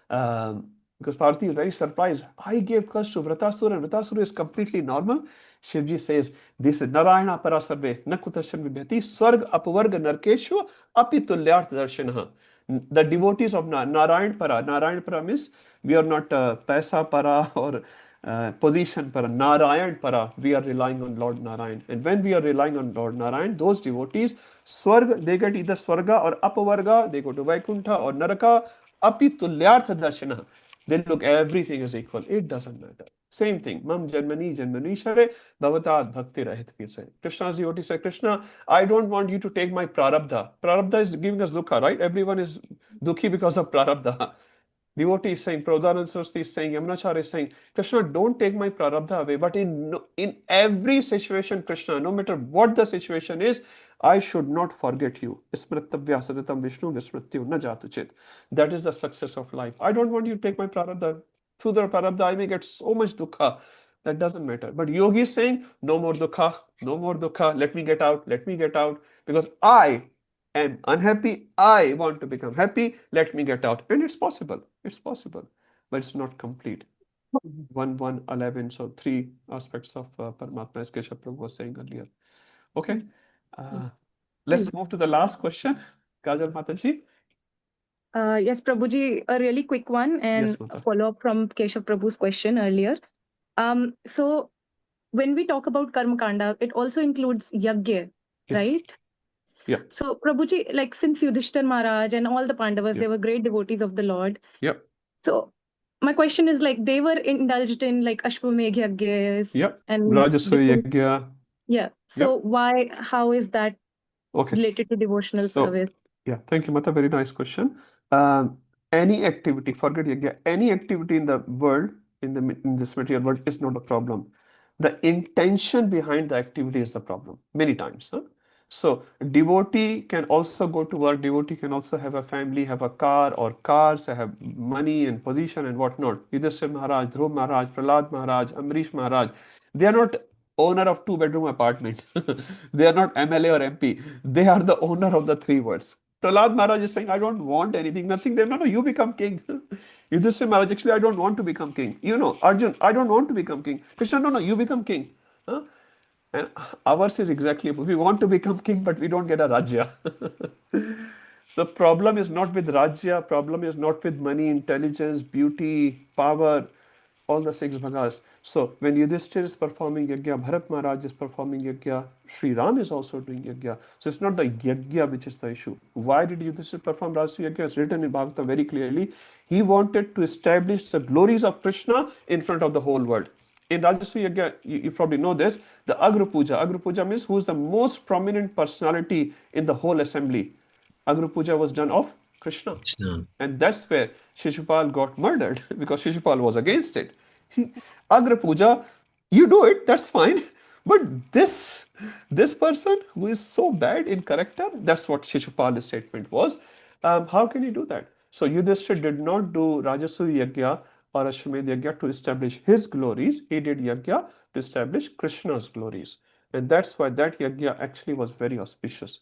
Because Parvati is very surprised. I gave curse to Vritasur and Vritasur is completely normal. Shivji says, this is Narayana Parasarve, Nakutashan Vibhati, Swarg Apvarga Narkeshu Apitulyat Darshanaha. The devotees of Narayan Para means we are not Paisa Para or position Para, Narayan Para. We are relying on Lord Narayan. And when we are relying on Lord Narayan, those devotees, Swarg, they get either Swarga or Apavarga, they go to Vaikuntha or Naraka, Apitulyartha Darshana. They look, everything is equal. It doesn't matter. Same thing. Mam Janmani Share, Bhavatat Bhakti Rahit Kirse. Krishna's devotee say, Krishna, I don't want you to take my prarabdha. Prarabdha is giving us dukkha, right? Everyone is dukhi because of prarabdha. Devotee is saying, Prabhupada Saraswati is saying, Yamunacharya is saying, Krishna, don't take my prarabdha away. But in every situation, Krishna, no matter what the situation is, I should not forget you. Smritabhya sadatam Vishnu vismrityu na jatu chit. That is the success of life. I don't want you to take my prarabdha. Through the prarabdha, I may get so much dukkha. That doesn't matter. But yogi is saying, no more dukkha, no more dukkha. Let me get out, let me get out. Because I am unhappy. I want to become happy. Let me get out. And it's possible. It's possible. But it's not complete. 1, 1, 11. So 3 aspects of Paramatma, as Keshav Prabhu was saying earlier. Okay. Let's move to the last question. Kajal Mataji. Yes, Prabhuji, a really quick one and Yes, a Mata. follow-up from Keshav Prabhu's question earlier. So when we talk about Karma Kanda, it also includes Yagya, Yes. right? Yeah. So Prabhuji, like since Yudhishthir Maharaj and all the Pandavas, Yeah. they were great devotees of the Lord. Yep. So my question is like they were indulged in like Ashwamedh Yagyas Yep. and Rajasuya different, Yagya. yeah. So how is that Okay. related to devotional So, service? yeah, thank you, Mata. Very nice question. Any activity, forget Yagya, any activity in the world, in this material world, is not a problem. The intention behind the activity is the problem, many times. Huh? So, devotee can also go to work, devotee can also have a family, have a car or cars, have money and position and whatnot. Yudhishthir Maharaj, Dhruv Maharaj, Prahlad Maharaj, Amrish Maharaj, they are not owner of 2-bedroom apartment. They are not MLA or MP. They are the owner of the 3 words. Prahlad Maharaj is saying, I don't want anything. They're saying, no, you become king. Yudhishthir Maharaj, actually, I don't want to become king. Arjun, I don't want to become king. Krishna, no, you become king. Huh? And ours is exactly, we want to become king, but we don't get a Rajya. So the problem is not with Rajya, problem is not with money, intelligence, beauty, power, all the 6 bhagas. So when Yudhishthir is performing yajna, Bharat Maharaj is performing yajna, Sri Ram is also doing yajna. So it's not the yajna which is the issue. Why did Yudhishthir perform Rajasuya yajna? It's written in Bhagavatam very clearly. He wanted to establish the glories of Krishna in front of the whole world. In Rajasuya yajna, you probably know this, the Agra Puja. Agra Puja means who is the most prominent personality in the whole assembly. Agra Puja was done of Krishna. And that's where Shishupal got murdered because Shishupal was against it. Agra Puja, you do it, that's fine. But this person who is so bad in character, that's what Shishupal's statement was. How can you do that? So Yudhishthira did not do Rajasuya Yagya or Ashwamedh Yagya to establish his glories. He did Yagya to establish Krishna's glories. And that's why that Yagya actually was very auspicious.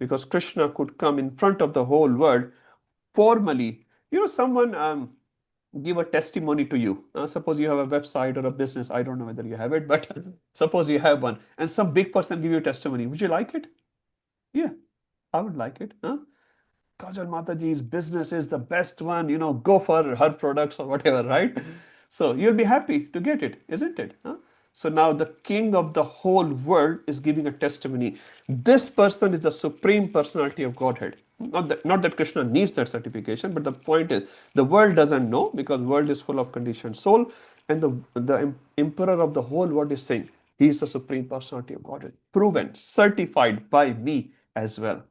Because Krishna could come in front of the whole world formally. Someone give a testimony to you. Suppose you have a website or a business. I don't know whether you have it, but suppose you have one, and some big person give you a testimony. Would you like it? Yeah, I would like it. Kajal Mataji's business is the best one. Go for her products or whatever, right? So you'll be happy to get it, isn't it? So now the king of the whole world is giving a testimony. This person is the supreme personality of Godhead. Not that Krishna needs that certification, but the point is the world doesn't know because world is full of conditioned soul, and the emperor of the whole world is saying he is the supreme personality of Godhead, proven, certified by me as well.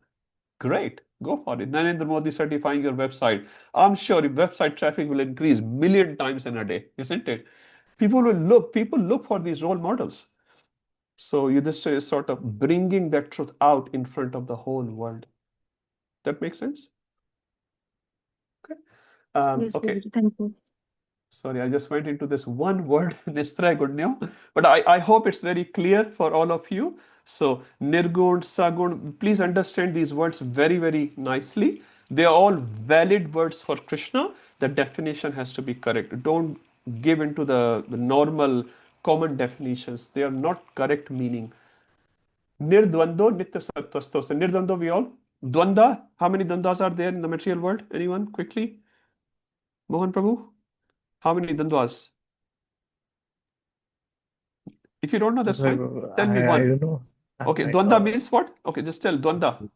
Great, go for it. Narendra Modi certifying your website. I'm sure your website traffic will increase million times in a day, isn't it? People look for these role models. So Yudhishthira is sort of bringing that truth out in front of the whole world. That makes sense? Okay. Yes, Okay. Prabhuji, thank you. Sorry, I just went into this one word, Nistragudnya, but I hope it's very clear for all of you. So, Nirgun, Sagun, please understand these words very, very nicely. They are all valid words for Krishna. The definition has to be correct. Don't give into the normal common definitions. They are not correct meaning. Nirdvando, Nitya Sattvasto. So, Nirdvando, we all. Dvanda, how many dvandas are there in the material world? Anyone, quickly? Mohan Prabhu? How many dandwas? If you don't know, that's fine. Tell me I one. don't know. Okay, Dwanda means what? Okay, just tell Dwanda.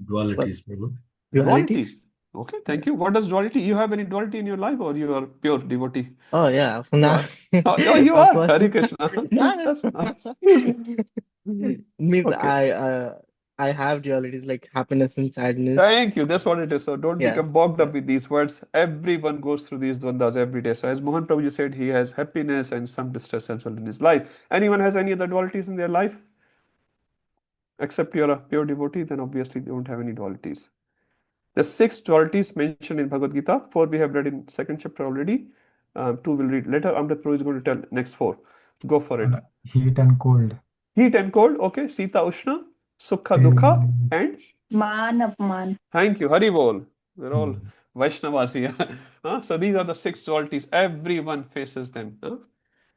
Dualities, Prabhu. Dualities. Okay, thank you. What does duality? You have any duality in your life, or you are pure devotee? Oh yeah, You now are. Oh, you of are. course. Hare Krishna. No, That's nice. means Okay. I have dualities like happiness and sadness. Thank you. That's what it is. So don't Yeah. become bogged up with these words. Everyone goes through these dwandas every day. So as Mohan Prabhuji said, he has happiness and some distress as well in his life. Anyone has any other dualities in their life? Except you're a pure devotee, then obviously they don't have any dualities. The 6 dualities mentioned in Bhagavad Gita, 4 we have read in second chapter already. Two will read later. Amrit Prabhu is going to tell next four. Go for it. Heat and cold. Heat and cold. Okay. Sita Ushna, Sukha Pain Dukha, and and Man Apman. thank you. Hari Bol. We're all Hmm. Vaishnavas here. So these are the six dualities. Everyone faces them.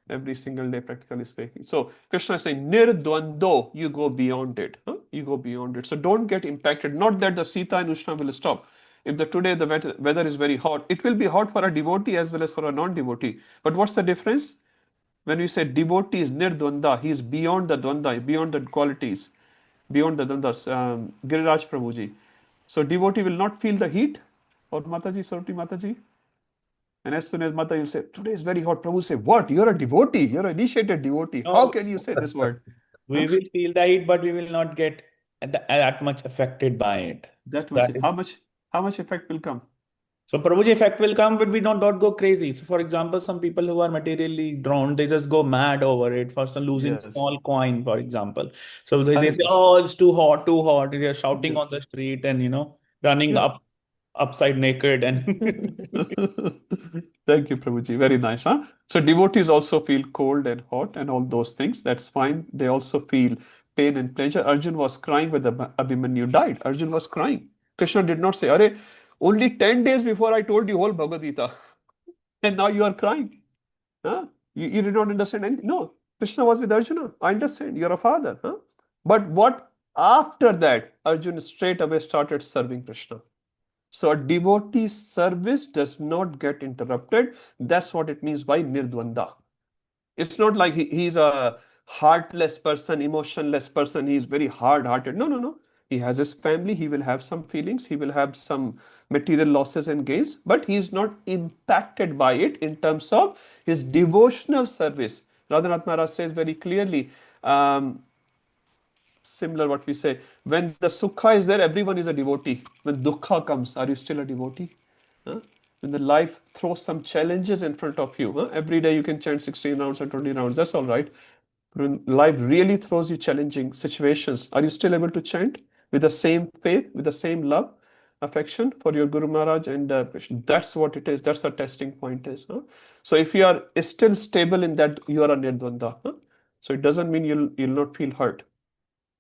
Every single day, practically speaking. So Krishna is saying, Nirdvando, you go beyond it. You go beyond it. So don't get impacted. Not that the Sita and Ushna will stop. If today the weather is very hot, it will be hot for a devotee as well as for a non-devotee. But what's the difference? When we say devotee is nirdvanda, he is beyond the dvanda, beyond the qualities, beyond the dvandas. Giriraj Prabhuji. So devotee will not feel the heat. Or Mataji, Saroti Mataji. And as soon as Mata will say, today is very hot, Prabhu say, what? You're a devotee. You're an initiated devotee. How No, can you say this word? we will feel the heat, but we will not get that much affected by it. So That much. that is How much effect will come? so Prabhuji effect will come when we don't go crazy. So for example, some people who are materially drawn, they just go mad over it. First on losing Yes. small coin, for example. So they Hare say, Krishna. oh, it's too hot, too hot. They're shouting on Yes. the street and running Yeah. upside naked and Thank you, Prabhuji. Very nice, huh? So devotees also feel cold and hot and all those things. That's fine. They also feel pain and pleasure. Arjun was crying when Abhimanyu died. Arjun was crying. Krishna did not say, Are, only 10 days before I told you whole Bhagavad Gita, and now you are crying. Huh? You did not understand anything. No, Krishna was with Arjuna. I understand. You're a father. Huh? But what after that, Arjuna straight away started serving Krishna. So a devotee's service does not get interrupted. That's what it means by nirdvanda. It's not like he's a heartless person, emotionless person. He's very hard-hearted. No, no, no. He has his family. He will have some feelings. He will have some material losses and gains, but he is not impacted by it in terms of his devotional service. Radhanath Maharaj says very clearly, similar what we say, when the sukha is there, everyone is a devotee. When dukkha comes, are you still a devotee? Huh? When the life throws some challenges in front of you, every day you can chant 16 rounds or 20 rounds, that's all right. When life really throws you challenging situations, are you still able to chant with the same faith, with the same love, affection for your Guru Maharaj and Krishna? That's what it is. That's the testing point is. So if you are still stable in that, you are a nirdvanda. So it doesn't mean you'll not feel hurt.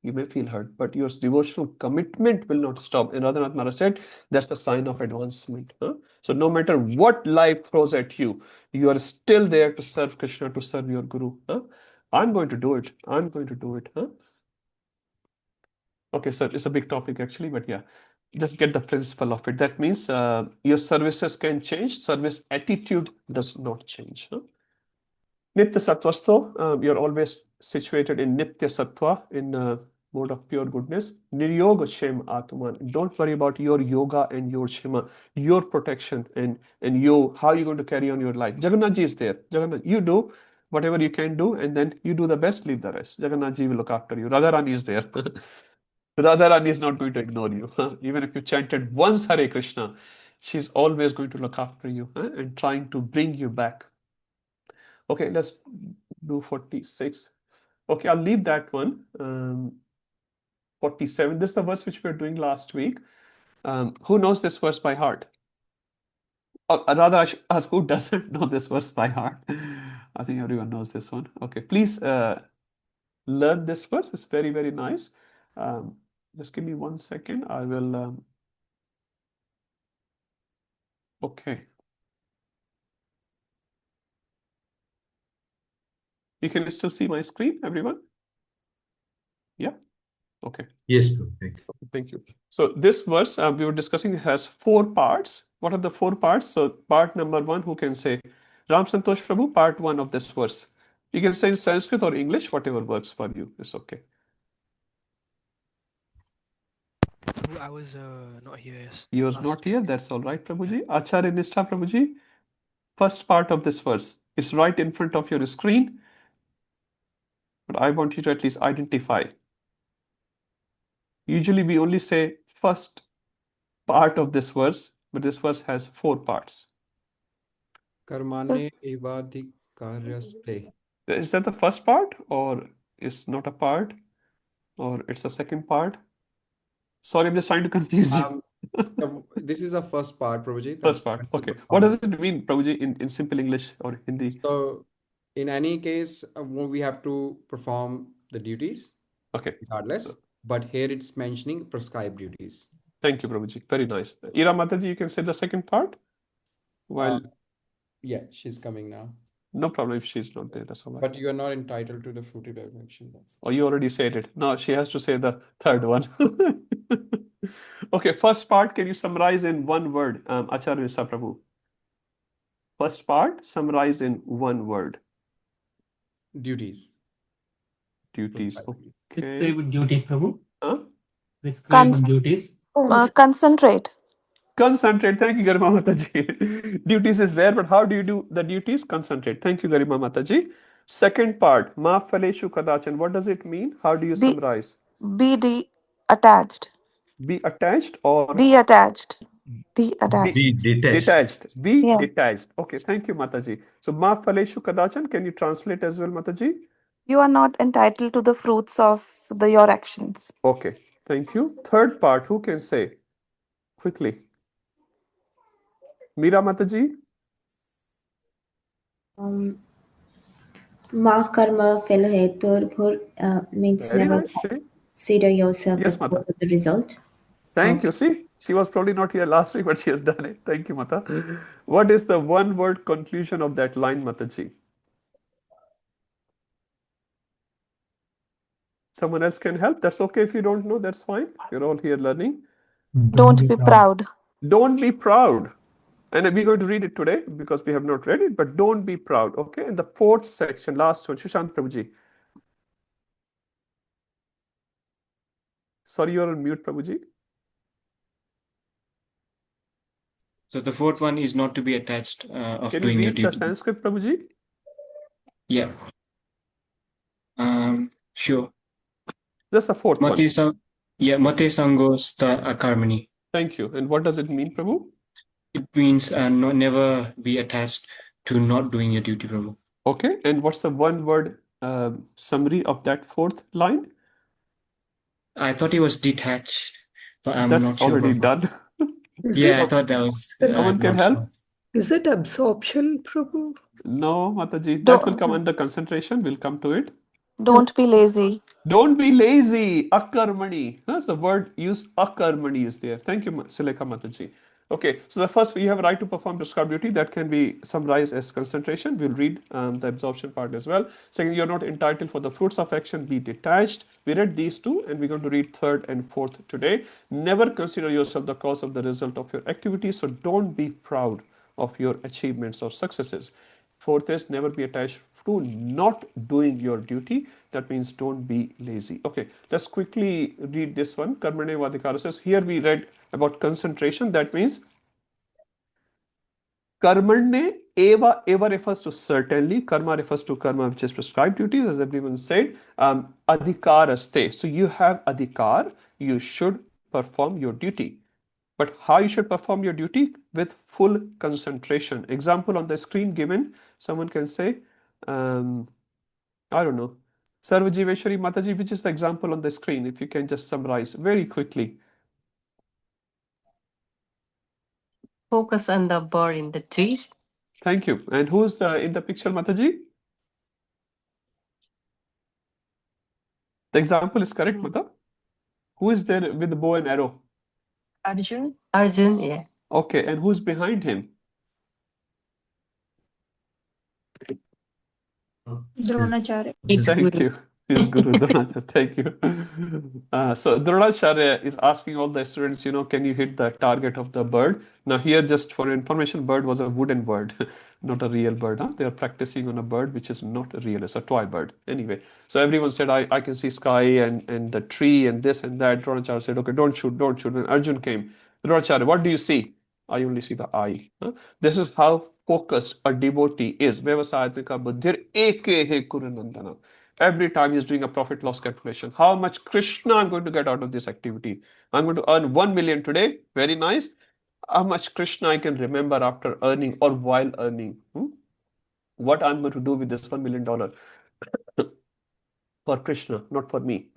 You may feel hurt, but your devotional commitment will not stop. And Radhanath Maharaj said, that's the sign of advancement. So no matter what life throws at you, you are still there to serve Krishna, to serve your Guru. I'm going to do it. I'm going to do it. Okay, so it's a big topic actually, but yeah, just get the principle of it. That means your services can change, service attitude does not change. Nitya Sattvasto, you're always situated in Nitya Sattva, in mode of pure goodness. Niryoga Shem Atman. Don't worry about your yoga and your Shema, your protection and how you're going to carry on your life. Jagannath Ji is there. Jagannath, you do whatever you can do, and then you do the best, leave the rest. Jagannath Ji will look after you. Radharani is there. Radharani is not going to ignore you. Even if you chanted once Hare Krishna, she's always going to look after you and trying to bring you back. Okay, let's do 46. Okay, I'll leave that one. 47. This is the verse which we were doing last week. Who knows this verse by heart? Rather, I should ask who doesn't know this verse by heart. I think everyone knows this one. Okay, please learn this verse. It's very, very nice. Just give me 1 second. I will. Okay. You can still see my screen, everyone? Yeah? Okay. Yes, Prabhu. Thank you. Thank you. So this verse we were discussing has 4 parts. What are the 4 parts? So part number 1, who can say? Ram Santosh Prabhu, part 1 of this verse. You can say in Sanskrit or English, whatever works for you. It's okay. I was not here. You're not here? That's all right, Prabhuji. Acharya Nishtha Prabhuji, first part of this verse. It's right in front of your screen. But I want you to at least identify. Usually we only say first part of this verse, but this verse has 4 parts. Karmane evadhikaryaste. Is that the first part, or is not a part, or it's the second part? Sorry, I'm just trying to confuse you. This is the first part, Prabhuji. First part. Okay. What does it mean, Prabhuji, in simple English or Hindi? So, in any case, we have to perform the duties Okay. regardless. But here it's mentioning prescribed duties. Thank you, Prabhuji. Very nice. Ira Mataji, you can say the second part while. Yeah, she's coming now. No problem if she's not there. That's all right. But you are not entitled to the fruity beverage. Oh, you already said it. No, she has to say the third one. Okay, first part, can you summarize in one word, Acharya Prabhu? First part, summarize in one word. Duties. Duties. Prescribed Okay. duties, Prabhu. Huh? Prescribed duties. Concentrate. Concentrate. Thank you, Garima Mataji. Duties is there, but how do you do the duties? Concentrate. Thank you, Garima Mataji. Second part, Ma Phaleshu Kadachan. What does it mean? How do you summarize? Be attached. Be attached or Detached. be detached. Be Yeah. detached. Okay, thank you, Mataji. So, Ma Phaleshu Kadachan, can you translate as well, Mataji? You are not entitled to the fruits of your actions. Okay, thank you. Third part, who can say? Quickly. Meera Mataji? Ma karma fel hai tur means Very never nice. Say. consider yourself Yes, the Mata. cause of the result. Thank you. See, she was probably not here last week, but she has done it. Thank you, Mata. What is the one word conclusion of that line, Mataji? Someone else can help. That's okay if you don't know. That's fine. You're all here learning. Don't be proud. Don't be proud. And we're going to read it today because we have not read it, but don't be proud. Okay. And the fourth section, last one, Shushanth Prabhuji. Sorry, you're on mute, Prabhuji. So the fourth one is not to be attached of Can you doing your read the duty. Sanskrit, Prabhuji? Yeah. Sure. Just the fourth one. Mate sangos akarmani. Thank you. And what does it mean, Prabhu? It means never be attached to not doing your duty, Prabhu. Okay. And what's the one word summary of that fourth line? I thought it was detached, but I'm That's not sure. already Prabhu. done. Yeah, I thought that was. Someone can not help? sure. Is it absorption, Prabhu? No, Mataji. That will come under concentration. We'll come to it. Don't be lazy. Don't be lazy. Akarmani. That's the word used. Akarmani is there. Thank you, Sulekha Mataji. Okay, so the first, we have a right to perform prescribed duty. That can be summarized as concentration. We'll read the absorption part as well. Second, you're not entitled for the fruits of action. Be detached. We read these two, and we're going to read third and fourth today. Never consider yourself the cause of the result of your activity. So don't be proud of your achievements or successes. Fourth is never be attached to not doing your duty. That means don't be lazy. Okay, let's quickly read this one. Karmane Vadikara says, here we read about concentration. That means Karmane eva refers to certainly. Karma refers to karma, which is prescribed duties, as everyone said. Adhikaraste. So you have adhikar. You should perform your duty. But how you should perform your duty? With full concentration. Example on the screen given. Someone can say, I don't know. Sarvajiveshwari Mataji, which is the example on the screen? If you can just summarize very quickly. Focus on the bird in the trees. Thank you. And who's in the picture, Mataji? The example is correct, Mata. Who is there with the bow and arrow? Arjun. Arjun, yeah. Okay, and who's behind him? Dronacharya. Thank you. His Guru Dronacharya. Thank you. So Dronacharya is asking all the students, can you hit the target of the bird? Now here, just for information, bird was a wooden bird, not a real bird. Huh? They are practicing on a bird which is not real. It's a toy bird. Anyway, so everyone said, I can see sky and the tree and this and that. Dronacharya said, okay, don't shoot. When Arjun came, Dronacharya, what do you see? I only see the eye. Huh? This is how focused a devotee is. Vyavasayatmika buddhir eke he kurunandana. Every time he's doing a profit loss calculation. How much Krishna I'm going to get out of this activity? I'm going to earn 1 million today. Very nice. How much Krishna I can remember after earning or while earning? What I'm going to do with this $1 million? For Krishna, not for me.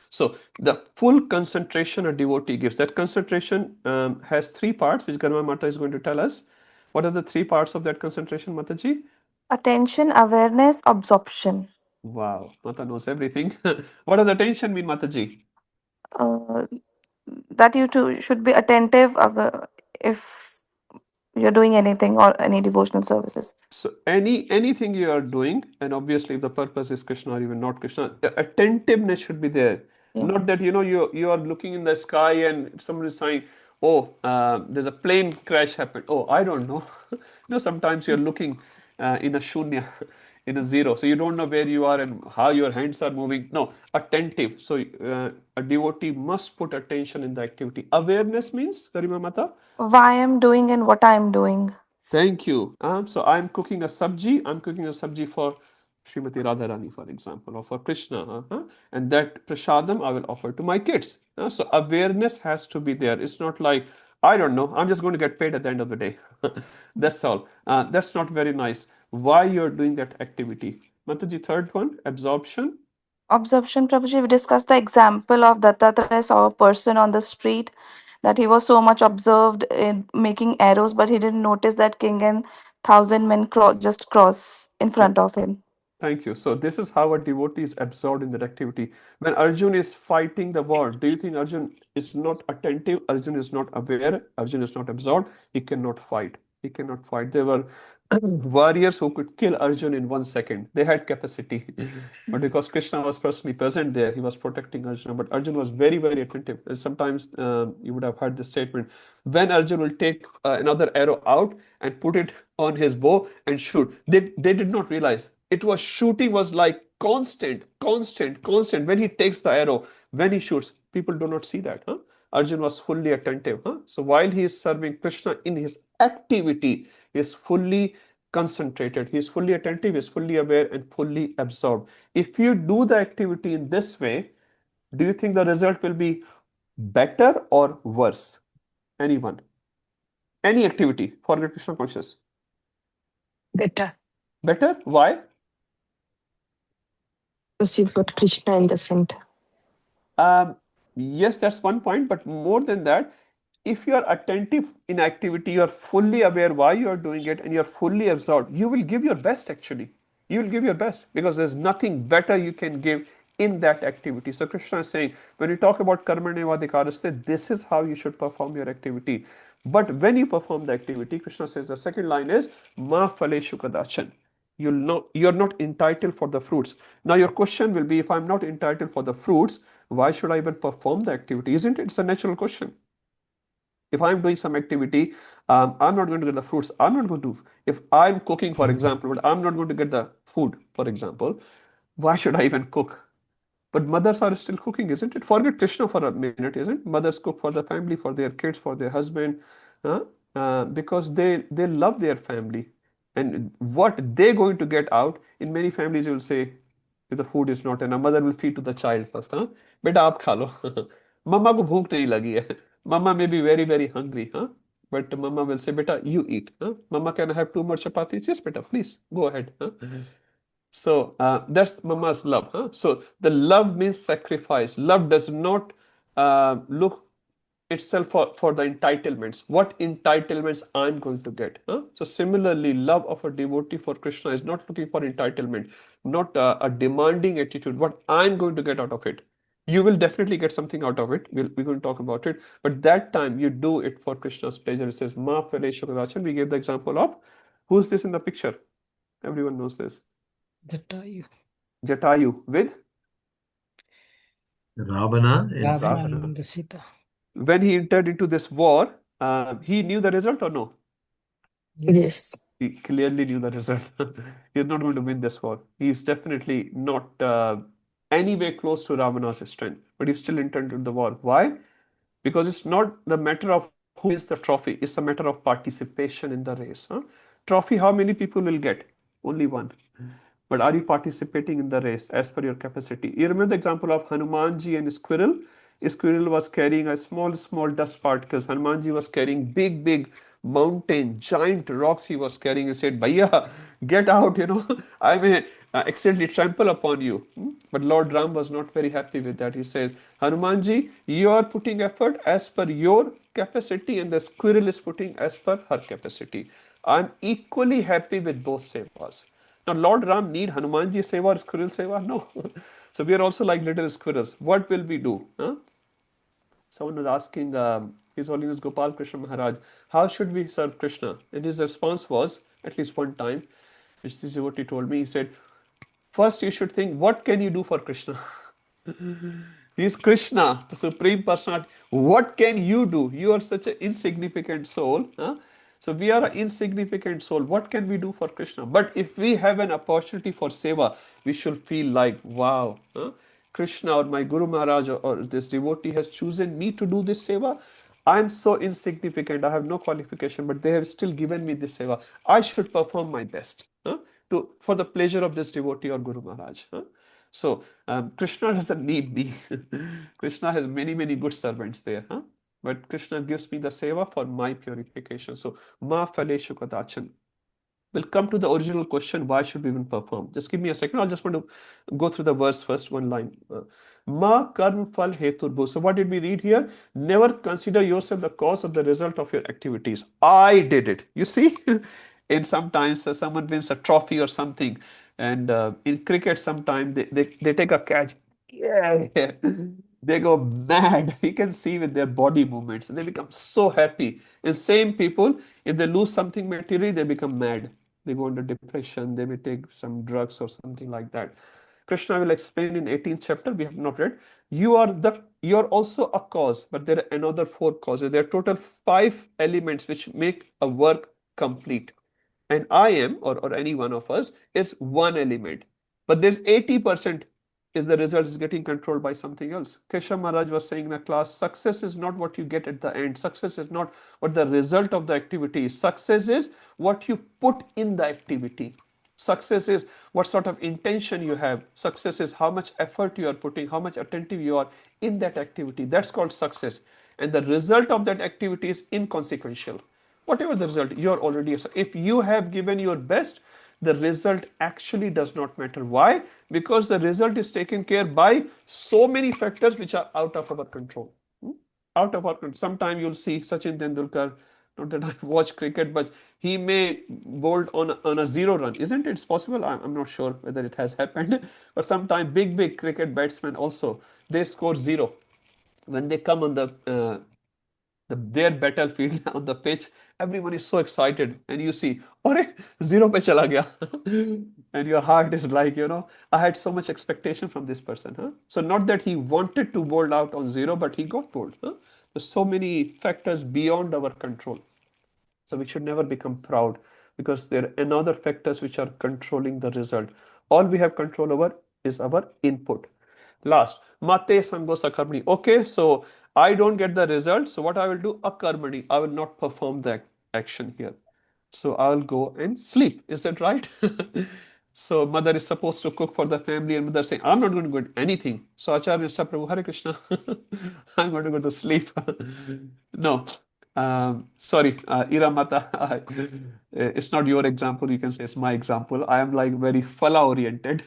So the full concentration a devotee gives, that concentration has three parts, which Garma Mata is going to tell us. What are the three parts of that concentration, Mataji? Attention, awareness, absorption. Wow, Mata knows everything. What does attention mean, Mataji? Uh, that you too should be attentive if you're doing anything or any devotional services. So anything you are doing, and obviously if the purpose is Krishna or even not Krishna, the attentiveness should be there. Yeah. Not that you are looking in the sky and someone is saying, oh, there's a plane crash happened. Oh, I don't know. Sometimes you're looking in a shunya, in a zero, so you don't know where you are and how your hands are moving. No, attentive. So a devotee must put attention in the activity. Awareness means, Garima Mata? Why I'm doing and what I'm doing. Thank you. So I'm cooking a sabji. I'm cooking a sabji for Srimati Radharani, for example, or for Krishna. And that prasadam I will offer to my kids. So awareness has to be there. It's not like, I don't know, I'm just going to get paid at the end of the day. That's all. That's not very nice. Why you're doing that activity? Mataji, third one, absorption. Absorption, Prabhuji, we discussed the example of Dattatreya saw a person on the street that he was so much observed in making arrows, but he didn't notice that king and 1,000 men just cross in front of him. Thank you. So this is how a devotee is absorbed in that activity. When Arjun is fighting the war, do you think Arjun is not attentive? Arjun is not aware. Arjun is not absorbed. He cannot fight. He cannot fight. There were warriors who could kill Arjun in 1 second. They had capacity. But because Krishna was personally present there, he was protecting Arjuna. But Arjun was very, very attentive. And sometimes you would have heard this statement. When Arjun will take another arrow out and put it on his bow and shoot, they did not realize. It was shooting was like constant. When he takes the arrow, when he shoots, people do not see that. Arjun was fully attentive. So while he is serving Krishna in his activity, he is fully concentrated, he is fully attentive, he is fully aware and fully absorbed. If you do the activity in this way, do you think the result will be better or worse? Anyone? Any activity, forget Krishna conscious. Better. Better? Why? Because you've got Krishna in the center. Yes, that's one point, but more than that, if you are attentive in activity, you are fully aware why you are doing it and you are fully absorbed, you will give your best actually. You will give your best because there's nothing better you can give in that activity. So Krishna is saying, when you talk about karmanevadikaraste, this is how you should perform your activity. But when you perform the activity, Krishna says the second line is ma phaleshu kadachan. You're not entitled for the fruits. Now your question will be, if I'm not entitled for the fruits, why should I even perform the activity? Isn't it? It's a natural question. If I'm doing some activity, I'm not going to get the fruits. I'm not going to. If I'm cooking, for example, but I'm not going to get the food, for example, why should I even cook? But mothers are still cooking, isn't it? Forget Krishna for a minute, isn't it? Mothers cook for the family, for their kids, for their husband, because they love their family. And what they're going to get out, in many families you will say, if the food is not enough, mother will feed to the child first. Beta, aap kha lo. Mama ko bhook nahi lagi hai. Mama may be very, very hungry. But mama will say, beta, you eat. Mama, can I have 2 more chapatis? Yes, beta, please, go ahead. So that's mama's love. So the love means sacrifice. Love does not look itself for the entitlements. What entitlements I'm going to get. So similarly, love of a devotee for Krishna is not looking for entitlement, not a demanding attitude. What I'm going to get out of it. You will definitely get something out of it. We're going to talk about it. But that time you do it for Krishna's pleasure. It says, Ma Phaleshu. We gave the example of, who's this in the picture? Everyone knows this. Jatayu. Jatayu with Ravana and Ravana and Sita. When he entered into this war, he knew the result or no? Yes. He clearly knew the result. He's not going to win this war. He's definitely not anywhere close to Ravana's strength, but he still entered into the war. Why? Because it's not the matter of who wins the trophy, it's a matter of participation in the race. Trophy, how many people will get? Only one. But are you participating in the race as per your capacity? You remember the example of Hanumanji and squirrel? squirrel was carrying a small dust particles. Hanumanji was carrying big mountain, giant rocks he was carrying. He said, Bhaiya, get out, I may accidentally trample upon you. But Lord Ram was not very happy with that. He says, Hanumanji, you are putting effort as per your capacity and the squirrel is putting as per her capacity. I'm equally happy with both sevas. Now, Lord Ram need Hanumanji seva or squirrel seva? No. So we are also like little squirrels. What will we do? Huh? Someone was asking His Holiness Gopal Krishna Maharaj, how should we serve Krishna? And his response was, at least one time, which this is what he told me, he said, first you should think, what can you do for Krishna? He is Krishna, the Supreme Personality. What can you do? You are such an insignificant soul. Huh? So we are an insignificant soul. What can we do for Krishna? But if we have an opportunity for seva, we should feel like, wow, Krishna or my Guru Maharaj or this devotee has chosen me to do this seva. I am so insignificant. I have no qualification, but they have still given me this seva. I should perform my best for the pleasure of this devotee or Guru Maharaj. So Krishna doesn't need me. Krishna has many good servants there. But Krishna gives me the seva for my purification. So ma phaleshu kadachan. We'll come to the original question, why should we even perform? Just give me a second. I just want to go through the verse first, one line. Ma karm phal heturbhu. So what did we read here? Never consider yourself the cause of the result of your activities. I did it. You see? And sometimes someone wins a trophy or something. And in cricket, sometimes they take a catch. Yeah. They go mad. You can see with their body movements. They become so happy. And same people, if they lose something materially, they become mad. They go into depression. They may take some drugs or something like that. Krishna will explain in 18th chapter. We have not read. You are also a cause, but there are another 4 causes. There are total 5 elements which make a work complete. And I am, or any one of us, is one element. But there's 80% is the result is getting controlled by something else. Keshav Maharaj was saying in a class, success is not what you get at the end. Success is not what the result of the activity is. Success is what you put in the activity. Success is what sort of intention you have. Success is how much effort you are putting, how much attentive you are in that activity. That's called success. And the result of that activity is inconsequential. Whatever the result, you're already, if you have given your best, the result actually does not matter. Why? Because the result is taken care by so many factors which are out of our control. Out of our control. Sometime you'll see Sachin Tendulkar, not that I watch cricket, but he may bowl on a 0 run. Isn't it? It's possible. I'm not sure whether it has happened. But sometimes big cricket batsmen also, they score 0. When they come on their battlefield on the pitch, everyone is so excited, and you see, "Ore, 0 pe chala gaya," and your heart is like, I had so much expectation from this person. So not that he wanted to bowl out on 0, but he got bowled. There's so many factors beyond our control. So we should never become proud, because there are another factors which are controlling the result. All we have control over is our input. Last, mate sango sakarmani. Okay, so I don't get the result. So what I will do? Akarmani. I will not perform the action here. So I'll go and sleep. Is that right? So mother is supposed to cook for the family, and mother saying, I'm not going to do anything. So Acharya said, Prabhu, Hare Krishna, I'm going to go to sleep. No. Sorry, Ira Mata, it's not your example. You can say it's my example. I am like very phala oriented.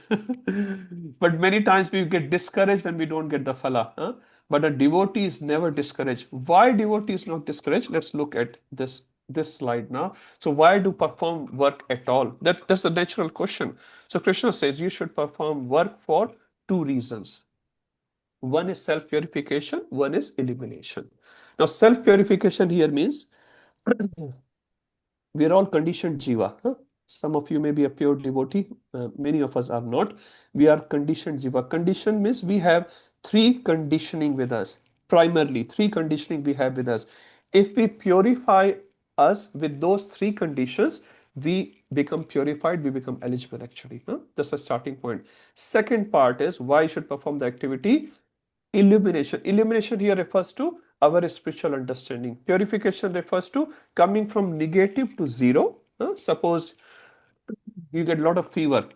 But many times we get discouraged when we don't get the phala. But a devotee is never discouraged. Why devotee is not discouraged? Let's look at this slide now. So why do perform work at all? That's a natural question. So Krishna says you should perform work for 2 reasons. One is self-purification, one is elimination. Now self-purification here means we are all conditioned jiva. Some of you may be a pure devotee, many of us are not. We are conditioned jiva. Condition means we have 3 conditioning with us. Primarily 3 conditioning we have with us. If we purify us with those 3 conditions, we become purified, we become eligible actually. That's the starting point. Second part is why you should perform the activity. Illumination. Illumination here refers to our spiritual understanding. Purification refers to coming from negative to 0. Suppose you get a lot of fever.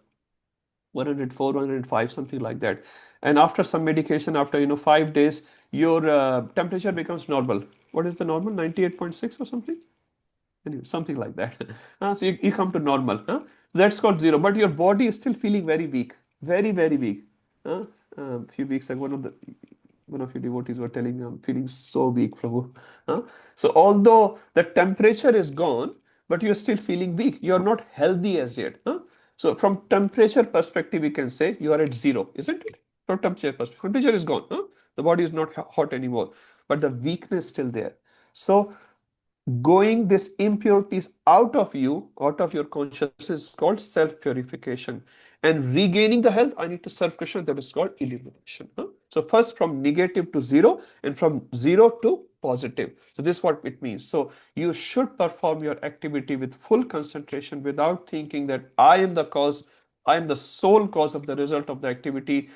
104, 105, something like that. And after some medication, after 5 days, your temperature becomes normal. What is the normal? 98.6 or something? Anyway, something like that. So you come to normal. That's called zero. But your body is still feeling very weak. Very, very weak. A few weeks ago, one of your devotees were telling me, I'm feeling so weak, Prabhu. So although the temperature is gone, but you're still feeling weak. You're not healthy as yet. So from temperature perspective, we can say you are at zero, isn't it? From temperature perspective, temperature is gone. The body is not hot anymore, but the weakness is still there. So going this impurities out of you, out of your consciousness, is called self-purification. And regaining the health, I need to serve Krishna, that is called illumination. So first from negative to zero, and from zero to positive. So this is what it means. So you should perform your activity with full concentration without thinking that I am the cause, I am the sole cause of the result of the activity,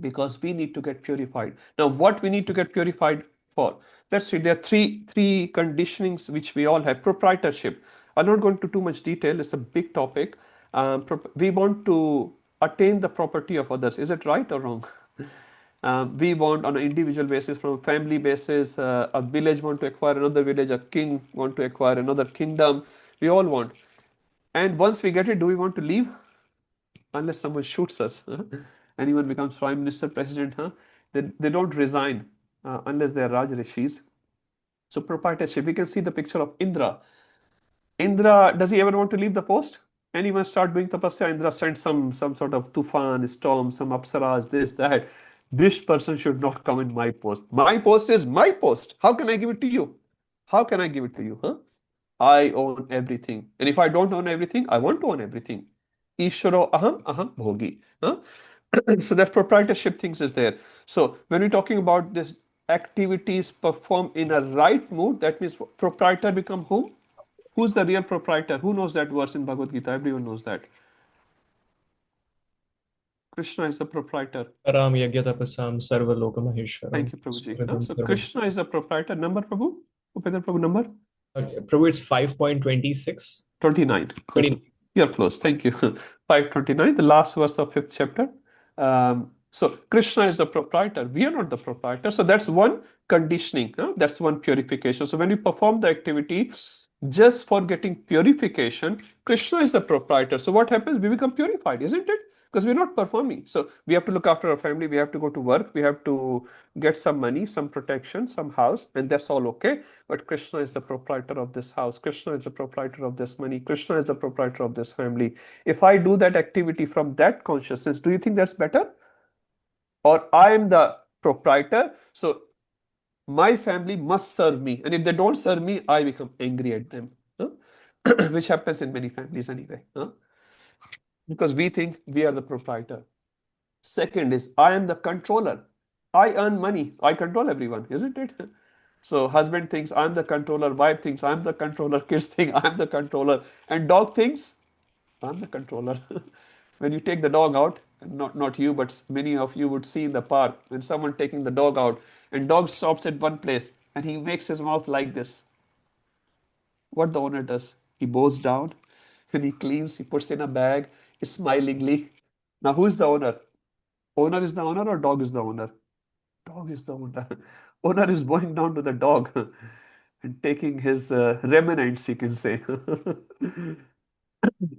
because we need to get purified. Now, what we need to get purified for? Let's see, there are three conditionings which we all have. Proprietorship. I'll not go into too much detail. It's a big topic. We want to attain the property of others. Is it right or wrong? We want on an individual basis, from a family basis, a village want to acquire another village, a king want to acquire another kingdom. We all want. And once we get it, do we want to leave? Unless someone shoots us. Anyone becomes prime minister, president, they don't resign unless they are Raj Rishis. So proprietorship, we can see the picture of Indra. Indra, does he ever want to leave the post? Anyone start doing tapasya, Indra sends some sort of tufan, storm, some apsaras, this, that. This person should not come in my post. My post is my post. How can I give it to you? How can I give it to you? I own everything. And if I don't own everything, I want to own everything. Ishvaro aham bhogi. So that proprietorship things is there. So when we're talking about this activities performed in a right mood, that means proprietor become whom? Who's the real proprietor? Who knows that verse in Bhagavad Gita? Everyone knows that. Krishna is the proprietor. Param Yagyatapasam Sarva Loka Maheshwaram. Thank you, Prabhuji. So Krishna is the proprietor. Number, Prabhu? Upendra Prabhu, number? Prabhu, it's 5.26. 29. 29. You're close. Thank you. 529, the last verse of 5th chapter. So Krishna is the proprietor. We are not the proprietor. So that's one conditioning. That's one purification. So when we perform the activity just for getting purification, Krishna is the proprietor. So what happens? We become purified, isn't it? Because we're not performing. So we have to look after our family. We have to go to work. We have to get some money, some protection, some house, and that's all okay. But Krishna is the proprietor of this house. Krishna is the proprietor of this money. Krishna is the proprietor of this family. If I do that activity from that consciousness, do you think that's better? Or I am the proprietor, so my family must serve me. And if they don't serve me, I become angry at them. Which happens in many families anyway. Because we think we are the proprietor. Second is, I am the controller. I earn money. I control everyone, isn't it? So husband thinks I'm the controller, wife thinks I'm the controller, kids think I'm the controller, and dog thinks I'm the controller. When you take the dog out, not you, but many of you would see in the park, when someone taking the dog out, and dog stops at one place, and he makes his mouth like this. What the owner does? He bows down, and he cleans, he puts in a bag, smilingly. Now who is the owner? Owner is the owner or dog is the owner? Dog is the owner. Owner is bowing down to the dog and taking his remnants, you can say,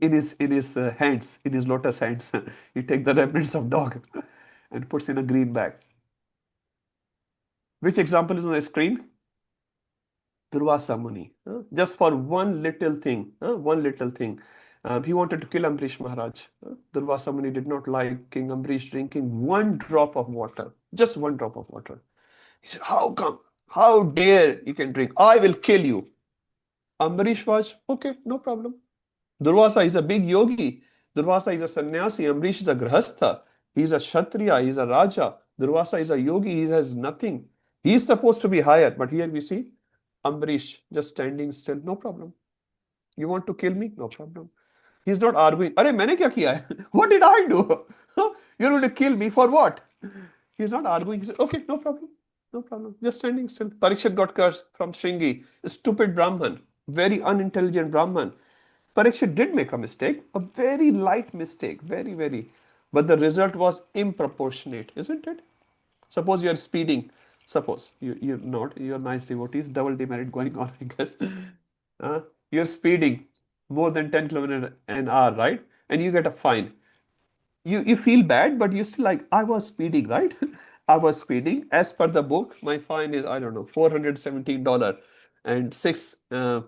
in his hands, in his lotus hands. He take the remnants of dog and puts in a green bag. Which example is on the screen? Durvasa Muni. Just for one little thing, he wanted to kill Ambrish Maharaj. Durvasa Muni did not like King Ambrish drinking one drop of water, just one drop of water. He said, how come? How dare you can drink? I will kill you. Ambrish was, okay, no problem. Durvasa is a big yogi. Durvasa is a sannyasi. Ambrish is a grahastha. He is a kshatriya. He is a raja. Durvasa is a yogi. He has nothing. He is supposed to be higher. But here we see Ambrish just standing still. No problem. You want to kill me? No problem. He's not arguing. Arey, maine kya kiya hai? What did I do? You're going to kill me for what? He's not arguing. He said, okay, no problem. No problem. Just standing still. Parikshit got cursed from Shringi. A stupid Brahman. Very unintelligent Brahman. Parikshit did make a mistake, a very light mistake, very, but the result was improportionate, isn't it? Suppose you are speeding. Suppose you're nice devotees, double demerit going on, I guess. You're speeding more than 10 kilometers an hour, right? And you get a fine. You feel bad, but you still like, I was speeding, right? I was speeding. As per the book, my fine is, I don't know, $417 and 6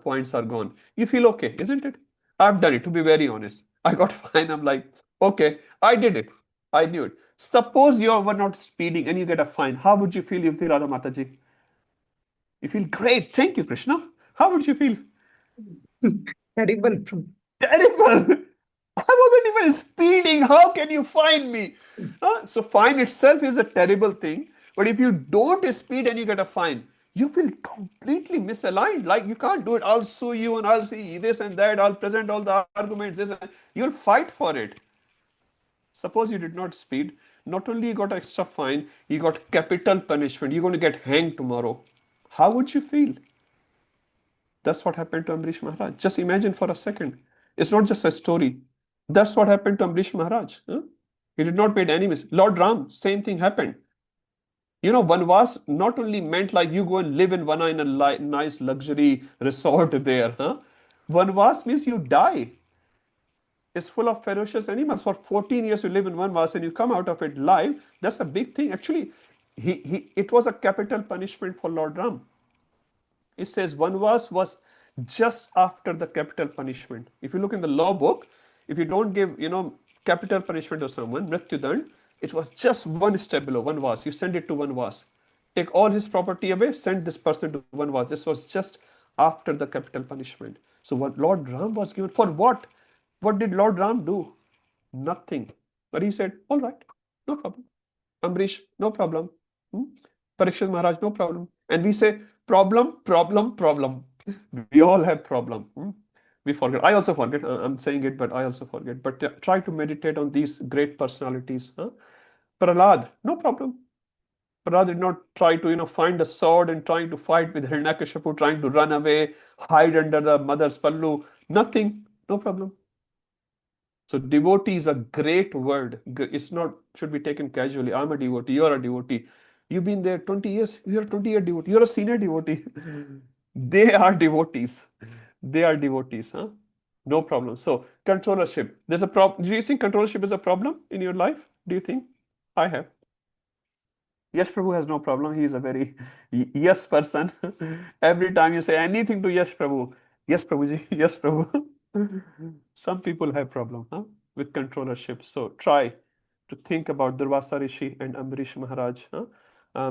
points are gone. You feel okay, isn't it? I've done it, to be very honest. I got fine. I'm like, okay, I did it. I knew it. Suppose you were not speeding and you get a fine. How would you feel, Yuvti Radha Mataji? You feel great. Thank you, Krishna. How would you feel? Terrible. Terrible. I wasn't even speeding. How can you fine me? So fine itself is a terrible thing. But if you don't speed and you get a fine, you feel completely misaligned. Like you can't do it. I'll sue you and I'll see this and that. I'll present all the arguments. This and you'll fight for it. Suppose you did not speed. Not only you got extra fine, you got capital punishment. You're going to get hanged tomorrow. How would you feel? That's what happened to Amrish Maharaj. Just imagine for a second. It's not just a story. That's what happened to Amrish Maharaj. He did not make any mistake. Lord Ram, same thing happened. You know, Vanvas not only meant like you go and live in one in a nice luxury resort there. Vanvas means you die. It's full of ferocious animals. For 14 years you live in Vanvas and you come out of it live. That's a big thing. Actually, it was a capital punishment for Lord Ram. It says Vanvas was just after the capital punishment. If you look in the law book, if you don't give, capital punishment to someone, Mrityudand, it was just one step below, Vanvas. You send it to Vanvas. Take all his property away, send this person to Vanvas. This was just after the capital punishment. So what Lord Ram was given, for what? What did Lord Ram do? Nothing. But he said, all right, no problem. Amrish, no problem. Parikshit Maharaj, no problem. And we say, problem. We all have problem. We forget. I also forget. I'm saying it, but I also forget. But try to meditate on these great personalities. Prahlad, no problem. Prahlad did not try to, find a sword and trying to fight with Hiranyakashipu, trying to run away, hide under the mother's pallu. Nothing. No problem. So devotee is a great word. It's not should be taken casually. I'm a devotee. You're a devotee. You've been there 20 years. You're a 20-year devotee. You're a senior devotee. They are devotees. They are devotees. No problem. So controllership. There's a problem. Do you think controllership is a problem in your life? Do you think? I have. Yash Prabhu has no problem. He is a very yes person. Every time you say anything to Yash Prabhu, yes Prabhuji, yes Prabhu. Some people have problem with controllership. So try to think about Durvasa Rishi and Amrish Maharaj.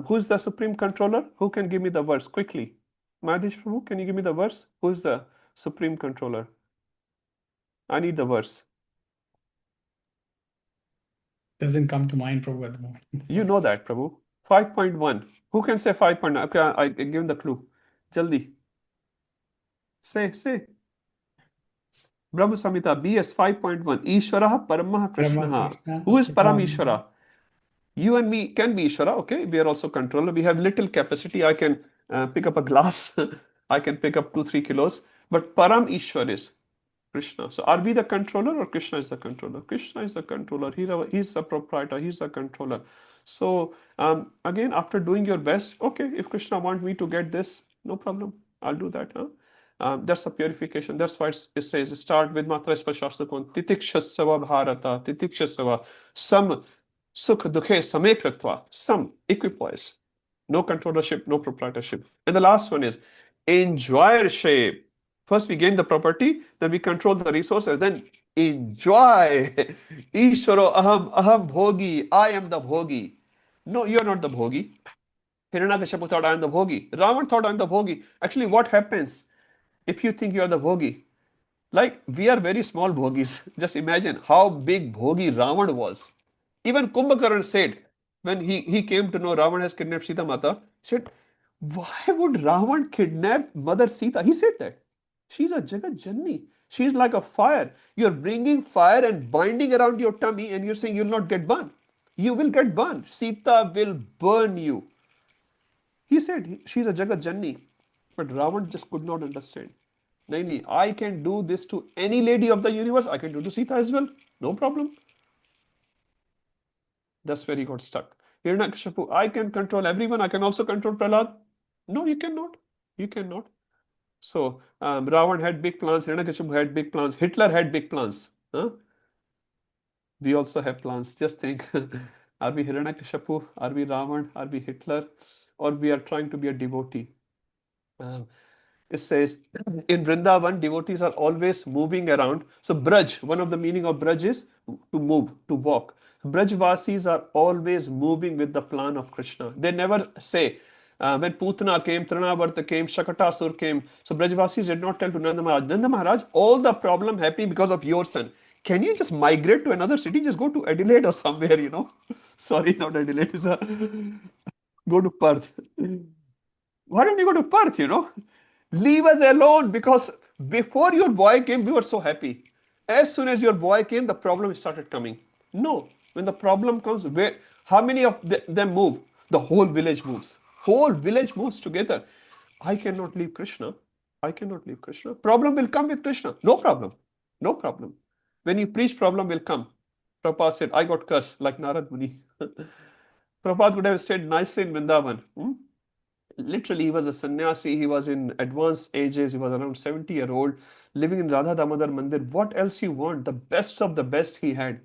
Who is the supreme controller? Who can give me the verse quickly? Mahadish Prabhu, can you give me the verse? Who is the supreme controller? I need the verse. Doesn't come to mind, Prabhu, at the moment. You know that, Prabhu. 5.1. Who can say 5.1? Okay, I give him the clue. Jaldi. Say. Brahma Samhita, BS 5.1. Ishvara Paramah Krishna. Who is Param Ishvara? You and me can be Ishvara, okay? We are also controller. We have little capacity. I can pick up a glass. I can pick up 2-3 kilos. But Param Ishwar is Krishna. So are we the controller or Krishna is the controller? Krishna is the controller. He's the proprietor. He's the controller. So again, after doing your best, okay, if Krishna wants me to get this, no problem. I'll do that. That's a purification. That's why it says start with Matra Spashastakon. Titikshasava Bharata. Titikshasava. Sam Sukh Dukhe Same Kritva. Some equipoise. No controllership, no proprietorship. And the last one is enjoyership. First we gain the property, then we control the resources, then enjoy. Ishvaro aham bhogi. I am the bhogi. No, you are not the bhogi. Hiranyakashipu thought I am the bhogi. Ravan thought I am the bhogi. Actually, what happens if you think you are the bhogi? Like, we are very small bhogis. Just imagine how big bhogi Ravan was. Even Kumbhakaran said, when he came to know Ravan has kidnapped Sita Mata, he said, why would Ravan kidnap Mother Sita? He said that. She's a Jagat Janni. She's like a fire. You're bringing fire and binding around your tummy and you're saying you'll not get burned. You will get burned. Sita will burn you. He said she's a Jagat Janni. But Ravan just could not understand. nahi, I can do this to any lady of the universe. I can do to Sita as well. No problem. That's where he got stuck. Hiranyakashipu, I can control everyone. I can also control Prahlad. No, you cannot. You cannot. So Ravan had big plans. Hiranyakashipu had big plans. Hitler had big plans. Huh? We also have plans. Just think, are we Hiranyakashipu? Are we Ravan? Are we Hitler? Or we are trying to be a devotee? It says in Vrindavan, devotees are always moving around. So Braj, one of the meaning of Braj is to move, to walk. Brajvasis are always moving with the plan of Krishna. They never say, when Putana came, Trinavarta came, Shakatasur came. So Brajvasis did not tell to Nanda Maharaj, Nanda Maharaj, all the problem happening because of your son. Can you just migrate to another city? Just go to Adelaide or somewhere, you know. Sorry, not Adelaide. Go to Perth. Why don't you go to Perth, you know? Leave us alone, because before your boy came, we were so happy. As soon as your boy came, the problem started coming. No, when the problem comes, how many of them move? The whole village moves. Whole village moves together. I cannot leave Krishna. I cannot leave Krishna. Problem will come with Krishna. No problem. No problem. When you preach, problem will come. Prabhupada said, I got cursed like Narad Muni. Prabhupada would have stayed nicely in Vrindavan. Literally, he was a sannyasi. He was in advanced ages. He was around 70-year-old, living in Radha Damodar Mandir. What else you want? The best of the best he had.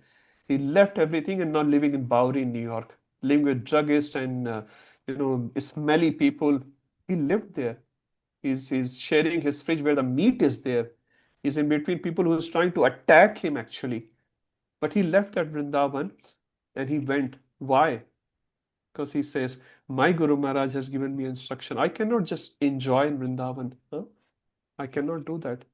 He left everything and now living in Bowery, New York, living with druggists and smelly people. He lived there. He's sharing his fridge where the meat is there. He's in between people who's trying to attack him actually. But he left that Vrindavan and he went. Why? Because he says, my Guru Maharaj has given me instruction. I cannot just enjoy in Vrindavan. Huh? I cannot do that.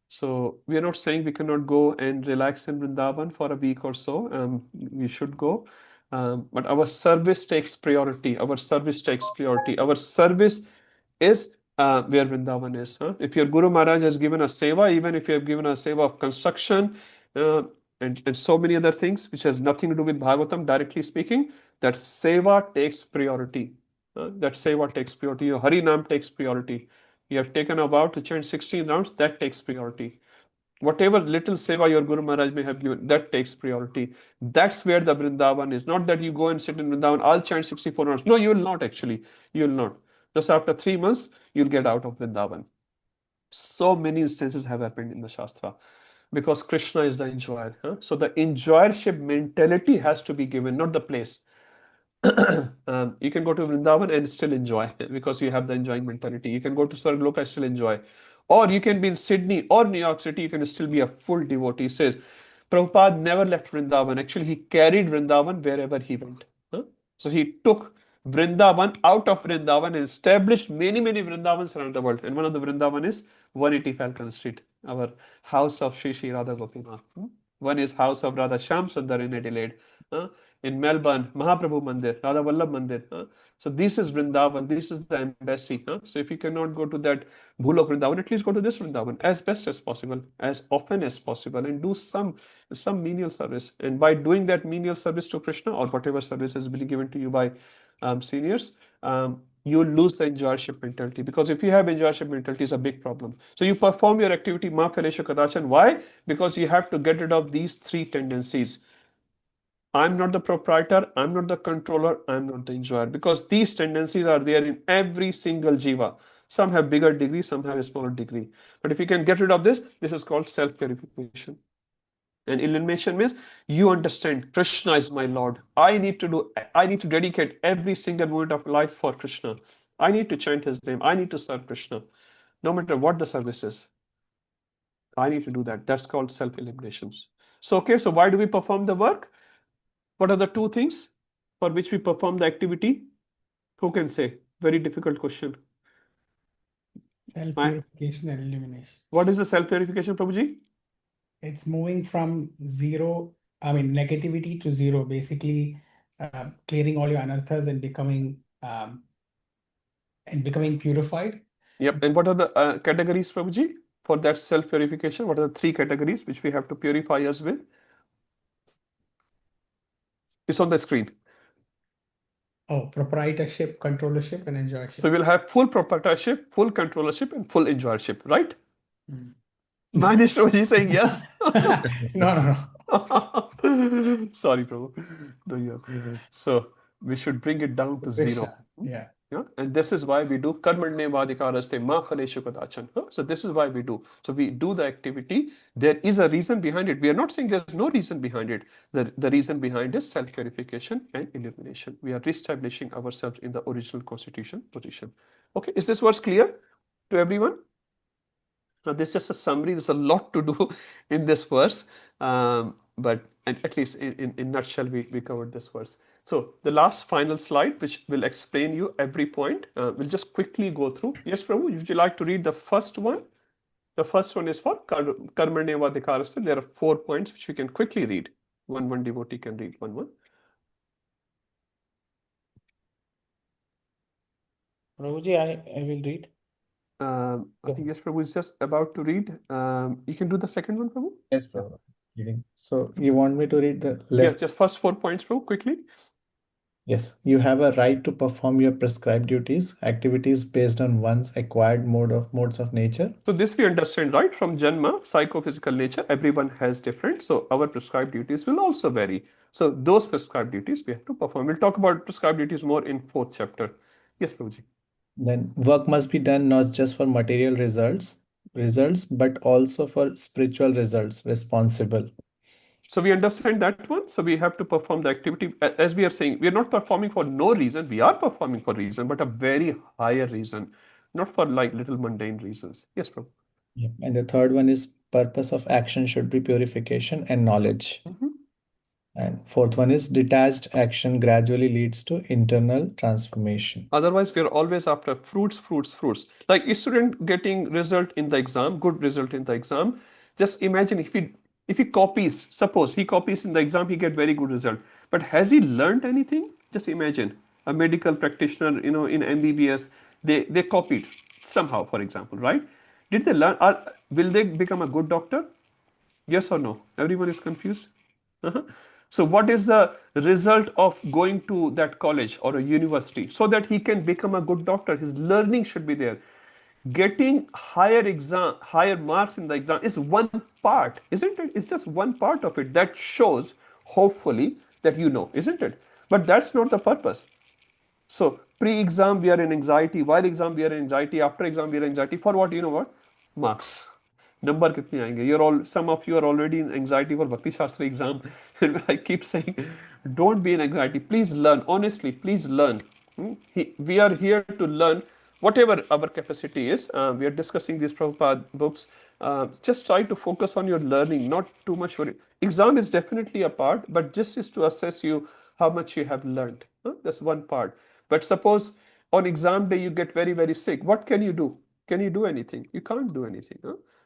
So we are not saying we cannot go and relax in Vrindavan for a week or so. We should go. But our service takes priority. Our service takes priority. Our service is where Vrindavan is. Huh? If your Guru Maharaj has given a seva, even if you have given a seva of construction and so many other things which has nothing to do with Bhagavatam, directly speaking, that seva takes priority. That seva takes priority. Your Harinam takes priority. You have taken a vow to chant 16 rounds, that takes priority. Whatever little seva your Guru Maharaj may have given, that takes priority. That's where the Vrindavan is. Not that you go and sit in Vrindavan, I'll chant 64 rounds. No, you will not actually. You will not. Just after 3 months, you'll get out of Vrindavan. So many instances have happened in the Shastra because Krishna is the enjoyer. Huh? So the enjoyership mentality has to be given, not the place. You can go to Vrindavan and still enjoy because you have the enjoying mentality. You can go to Swargaloka and still enjoy. Or you can be in Sydney or New York City, you can still be a full devotee. He says, Prabhupada never left Vrindavan. Actually, he carried Vrindavan wherever he went. Huh? So he took Vrindavan out of Vrindavan and established many, many Vrindavans around the world. And one of the Vrindavan is 180 Falcon Street, our house of Shri Shri Radha Gopinath. One is house of Radha Shyam Sundar in Adelaide. In Melbourne, Mahaprabhu Mandir, Radha Vallabh Mandir. So this is Vrindavan, this is the embassy. So if you cannot go to that Bhulok Vrindavan, at least go to this Vrindavan as best as possible, as often as possible, and do some menial service. And by doing that menial service to Krishna or whatever service has been given to you by seniors, you lose the enjoyership mentality. Because if you have enjoyership mentality, it's a big problem. So you perform your activity, Ma Felesha Kadachan. Why? Because you have to get rid of these three tendencies. I'm not the proprietor, I'm not the controller, I'm not the enjoyer. Because these tendencies are there in every single jiva. Some have bigger degree, some have a smaller degree. But if you can get rid of this, this is called self-purification. And illumination means you understand Krishna is my Lord. I need to dedicate every single moment of life for Krishna. I need to chant his name. I need to serve Krishna. No matter what the service is. I need to do that. That's called self-illumination. So, okay, so why do we perform the work? What are the two things for which we perform the activity? Who can say? Very difficult question. Self-purification and illumination. What is the self-purification, Prabhuji? It's moving from zero, negativity to zero, basically clearing all your anarthas and becoming purified. Yep. And what are the categories, Prabhuji, for that self-purification? What are the three categories which we have to purify us with? It's on the screen. Oh, proprietorship, controllership, and enjoyership. So we'll have full proprietorship, full controllership, and full enjoyership, right? Manish Prabhuji saying yes. No. Sorry, Prabhu. No, yeah. So we should bring it down to zero. Yeah. Yeah, and this is why we do karmanne vadikaraste ma phaleshu kadachan. So this is why we do. So we do the activity. There is a reason behind it. We are not saying there's no reason behind it. The reason behind is self-purification and illumination. We are reestablishing ourselves in the original constitution position. Okay, is this verse clear to everyone? Now, this is just a summary. There's a lot to do in this verse, but at least in nutshell, we covered this verse. So the last final slide, which will explain you every point, we'll just quickly go through. Yes, Prabhu, would you like to read the first one? The first one is for Karmane Vadikarasya. There are 4 points which we can quickly read. One devotee can read one. Prabhuji, I will read. I think yes, Prabhu is just about to read. You can do the second one, Prabhu. Yes, Prabhu. Reading. So you want me to read the Yes, left? just first 4 points, Prabhu, quickly. Yes. You have a right to perform your prescribed duties, activities based on one's acquired modes of nature. So this we understand, right? From Janma, psychophysical nature, everyone has different. So our prescribed duties will also vary. So those prescribed duties we have to perform. We'll talk about prescribed duties more in 4th chapter. Yes, Prabhuji. Then work must be done not just for material results, but also for spiritual results, responsible. So we understand that one. So we have to perform the activity. As we are saying, we are not performing for no reason. We are performing for reason, but a very higher reason, not for like little mundane reasons. Yes, Prabhu. Yeah. And the third one is purpose of action should be purification and knowledge. And fourth one is detached action gradually leads to internal transformation. Otherwise, we are always after fruits. Like a student getting result in the exam, good result in the exam. Just imagine if he copies, suppose he copies in the exam, he get very good result. But has he learned anything? Just imagine a medical practitioner, in MBBS, they copied somehow, for example, right? Did they learn? Will they become a good doctor? Yes or no? Everyone is confused. So what is the result of going to that college or a university so that he can become a good doctor? His learning should be there. Getting higher marks in the exam is one part, isn't it? It's just one part of it that shows, hopefully, that you know, isn't it? But that's not the purpose. So pre-exam we are in anxiety, while exam we are in anxiety, after exam we are in anxiety. For what? You know what? Marks. Number kitne aayenge? Some of you are already in anxiety for Bhakti Shastri exam. And I keep saying, don't be in anxiety. Please learn. Honestly, please learn. We are here to learn whatever our capacity is. We are discussing these Prabhupada books. Just try to focus on your learning, not too much worry. Exam is definitely a part, but just is to assess you how much you have learned. That's one part. But suppose on exam day you get very, very sick. What can you do? Can you do anything? You can't do anything.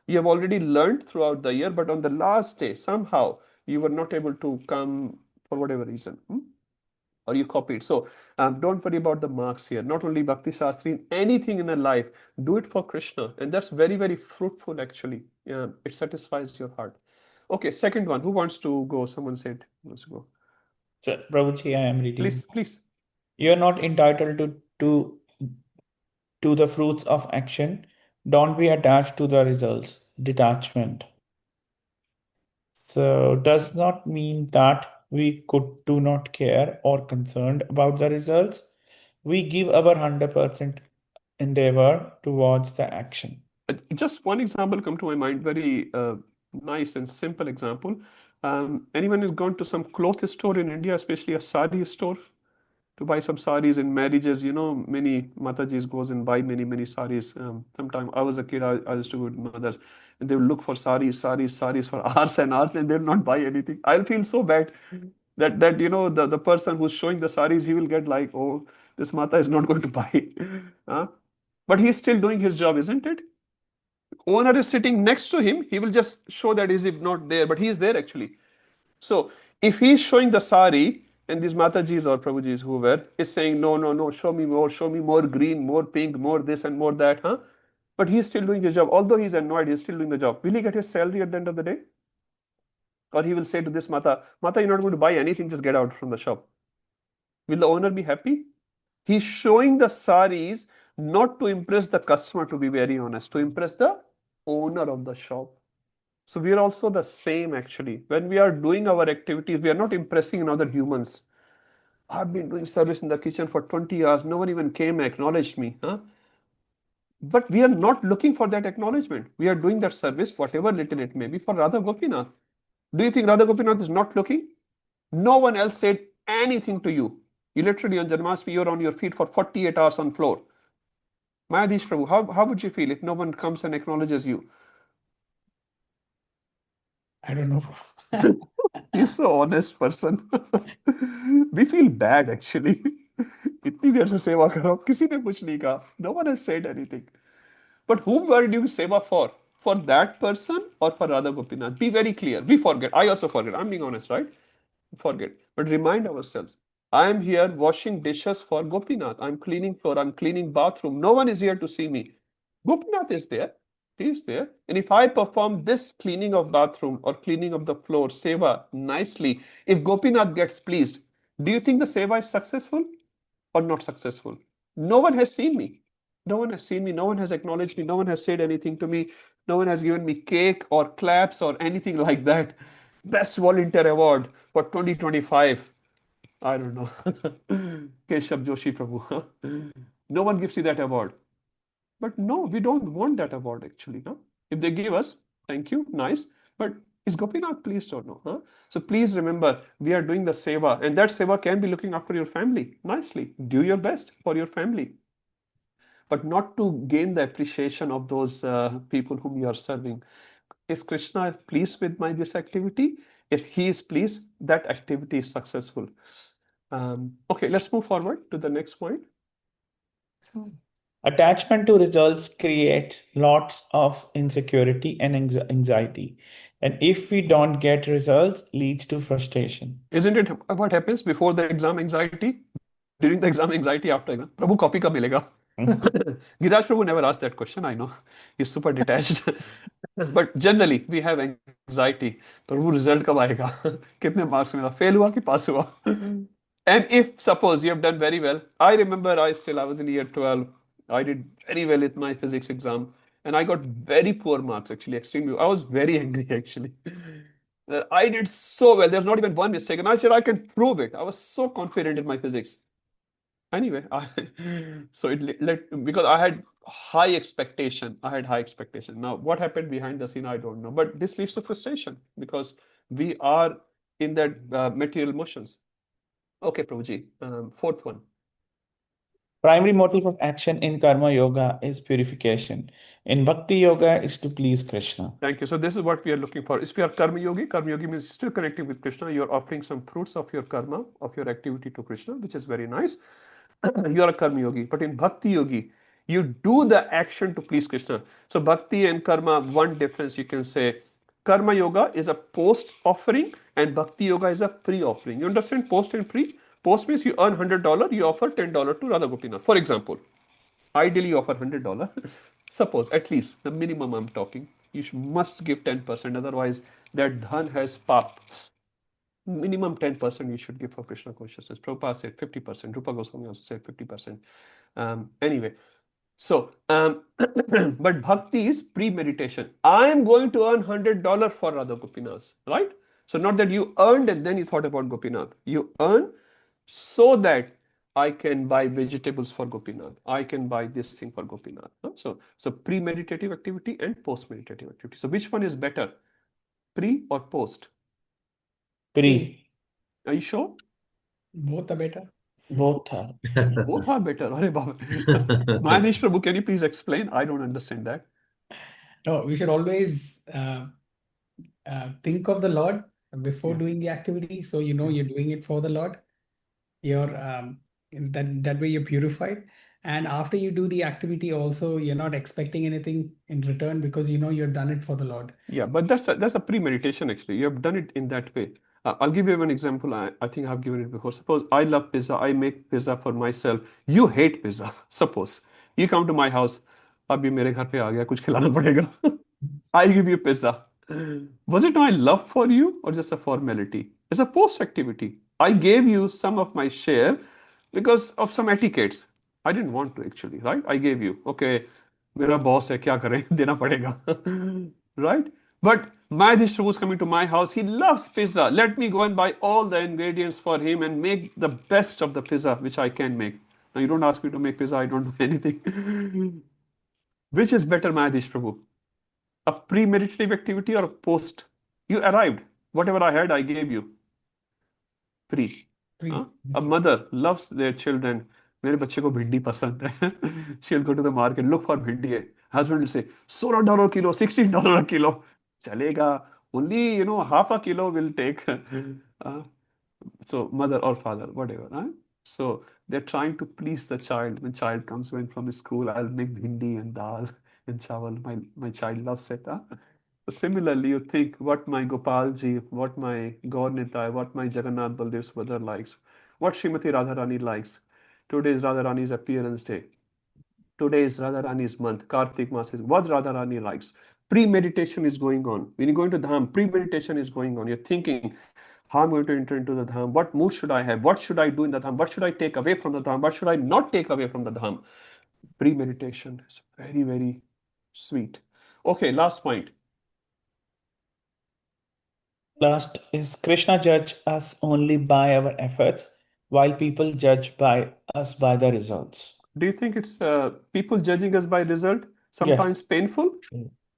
You have already learned throughout the year, but on the last day, somehow you were not able to come for whatever reason. Or you copied. So don't worry about the marks here. Not only Bhakti Shastri, anything in a life, do it for Krishna. And that's very, very fruitful actually. It satisfies your heart. Okay, second one. Who wants to go? Someone said wants to go. So, Prabhuji, I am reading. Please. You are not entitled to the fruits of action. Don't be attached to the results. Detachment. So does not mean that we do not care or concerned about the results. We give our 100% endeavor towards the action. Just one example come to my mind, very nice and simple example. Anyone has gone to some cloth store in India, especially a sari store, to buy some saris in marriages? Many Matajis goes and buy many saris. Sometime I was a kid, I used to go to mothers, and they would look for saris for hours and hours, and they'll not buy anything. I'll feel so bad that the person who's showing the saris, he will get like, oh, this Mata is not going to buy. But he's still doing his job, isn't it? Owner is sitting next to him, he will just show that is not there, but he is there actually. So if he's showing the sari, and these Matajis or Prabhujis, whoever, is saying, no, show me more green, more pink, more this and more that, but he's still doing his job. Although he's annoyed, he's still doing the job. Will he get his salary at the end of the day? Or he will say to this Mata, you're not going to buy anything, just get out from the shop. Will the owner be happy? He's showing the saris not to impress the customer, to be very honest, to impress the owner of the shop. So we are also the same actually. When we are doing our activities, we are not impressing another humans. I've been doing service in the kitchen for 20 years. No one even came and acknowledged me. Huh? But we are not looking for that acknowledgement. We are doing that service, whatever little it may be, for Radha Gopinath. Do you think Radha Gopinath is not looking? No one else said anything to you. You literally on Janmashtami, you're on your feet for 48 hours on floor. Mayadish Prabhu, how would you feel if no one comes and acknowledges you? I don't know. You're so honest person. We feel bad actually. इतनी देर से सेवा करो किसी ने कुछ नहीं कहा. No one has said anything. But whom were you doing seva for? For that person or for Radha Gopinath? Be very clear. We forget. I also forget. I'm being honest, right? Forget. But remind ourselves. I am here washing dishes for Gopinath. I'm cleaning floor. I'm cleaning bathroom. No one is here to see me. Gopinath is there. He is there. And if I perform this cleaning of bathroom or cleaning of the floor, seva, nicely, if Gopinath gets pleased, do you think the seva is successful or not successful? No one has seen me. No one has seen me. No one has acknowledged me. No one has said anything to me. No one has given me cake or claps or anything like that. Best Volunteer Award for 2025. I don't know. Keshav Joshi Prabhu. No one gives you that award. But no, we don't want that award actually. No? If they give us, thank you, nice. But is Gopinath pleased or no? Huh? So please remember, we are doing the seva, and that seva can be looking after your family nicely. Do your best for your family, but not to gain the appreciation of those people whom you are serving. Is Krishna pleased with this activity? If he is pleased, that activity is successful. Okay, let's move forward to the next point. Attachment to results creates lots of insecurity and anxiety. And if we don't get results, leads to frustration. Isn't it what happens before the exam anxiety? During the exam anxiety, after exam? Prabhu, copy kab milega? Giraj Prabhu never asked that question, I know. He's super detached. But generally, we have anxiety. Prabhu, result kab aayega? Kitne marks mila? Fail hua ki pass hua? And if, suppose, you have done very well. I remember I was in year 12. I did very well with my physics exam. And I got very poor marks, actually, extremely. I was very angry, actually. I did so well. There's not even one mistake. And I said, I can prove it. I was so confident in my physics. Anyway, so it led, because I had high expectation. Now, what happened behind the scene, I don't know. But this leads to frustration because we are in that material motions. Okay, Prabhuji, fourth one. Primary motive of action in karma yoga is purification. In bhakti yoga is to please Krishna. Thank you. So this is what we are looking for. If you are karma yogi means still connecting with Krishna. You're offering some fruits of your karma, of your activity to Krishna, which is very nice. You are a karma yogi. But in bhakti yogi, you do the action to please Krishna. So bhakti and karma, one difference you can say. Karma yoga is a post offering and bhakti yoga is a pre-offering. You understand post and pre? Post means you earn $100, you offer $10 to Radha Gopinath. For example, ideally you offer $100. Suppose, at least, the minimum I'm talking, you must give 10%, otherwise that dhan has pap. Minimum 10% you should give for Krishna consciousness. Prabhupada said 50%. Rupa Goswami also said 50%. Anyway, so, but bhakti is pre-meditation. I am going to earn $100 for Radha Gopinath, right? So not that you earned and then you thought about Gopinath. You earn so that I can buy vegetables for Gopinath. I can buy this thing for Gopinath. So pre-meditative activity and post-meditative activity. So which one is better? Pre or post? Pre. Are you sure? Both are better. Both are. Both are better. Arey Baba. Mayadish Prabhu, can you please explain? I don't understand that. No, we should always think of the Lord before doing the activity. So you know you're doing it for the Lord. You're that way you're purified. And after you do the activity, also you're not expecting anything in return because you know you've done it for the Lord. Yeah, but that's a pre-meditation actually. You have done it in that way. I'll give you an example. I think I've given it before. Suppose I love pizza. I make pizza for myself. You hate pizza. Suppose you come to my house. अभी मेरे घर पे आ गया कुछ खिलाना पड़ेगा. I give you pizza. Was it my love for you or just a formality? It's a post activity. I gave you some of my share because of some etiquettes. I didn't want to actually, right? I gave you. Okay, मेरा boss है, क्या करें, देना पड़ेगा. Right? But Mayadish Prabhu is coming to my house. He loves pizza. Let me go and buy all the ingredients for him and make the best of the pizza which I can make. Now you don't ask me to make pizza. I don't do anything. Which is better, Mayadish Prabhu? A premeditative activity or a post? You arrived. Whatever I had, I gave you. Pre. Huh? A mother loves their children. मेरे बच्चे को भिंडी पसंद है. She'll go to the market, look for भिंडी. Husband will say, $16 kilo, $16 a kilo. चलेगा. Only, half a kilo will take. So mother or father, whatever. Huh? So they're trying to please the child. When child comes home from school, I'll make bhindi and dal and chawal. My child loves it. Huh? So similarly, you think what my Gopalji, what my Gaur Nitai, what my Jagannath Baldev Subhadra likes, what Srimati Radharani likes. Today is Radharani's appearance day. Today is Radharani's month, Kartik Mas is what Radharani likes. Premeditation is going on. When you go into Dham, premeditation is going on. You're thinking, how I'm going to enter into the Dham? What mood should I have? What should I do in the Dham? What should I take away from the Dham? What should I not take away from the Dham? Premeditation is very, very sweet. Okay, last point. Last is Krishna judge us only by our efforts, while people judge by us by the results. Do you think it's people judging us by result? Sometimes painful?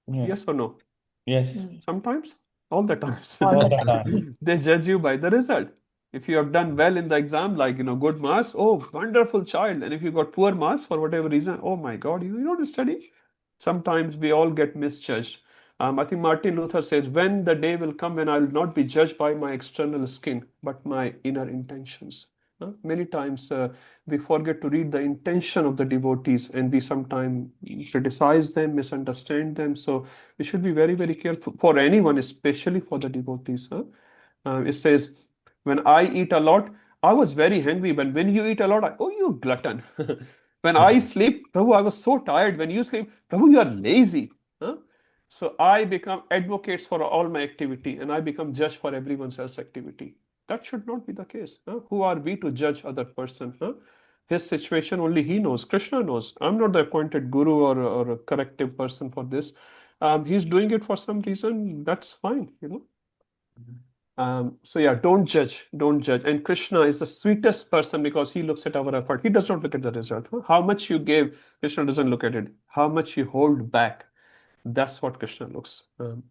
Yes or no? Yes. Sometimes? All the times. All the time. They judge you by the result. If you have done well in the exam, like, good marks, oh, wonderful child. And if you got poor marks for whatever reason, oh my God, you don't study. Sometimes we all get misjudged. I think Martin Luther says, when the day will come when I will not be judged by my external skin, but my inner intentions. Many times we forget to read the intention of the devotees, and we sometimes criticize them, misunderstand them. So we should be very, very careful for anyone, especially for the devotees. It says, when I eat a lot, I was very hungry, but when you eat a lot, oh, you glutton. When I sleep, Prabhu, I was so tired. When you sleep, Prabhu, you are lazy. So I become advocates for all my activity, and I become judge for everyone else's activity. That should not be the case. Who are we to judge other person? His situation only he knows. Krishna knows. I'm not the appointed guru or a corrective person for this. He's doing it for some reason. That's fine. So yeah, don't judge. And Krishna is the sweetest person because he looks at our effort. He does not look at the result. How much you gave, Krishna doesn't look at it. How much you hold back, that's what Krishna looks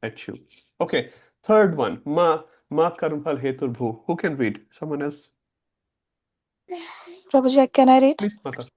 at you. Okay, third one, ma karmphal hetur bhu. Who can read? Someone else? Prabhuji, can I read? Please, Mata.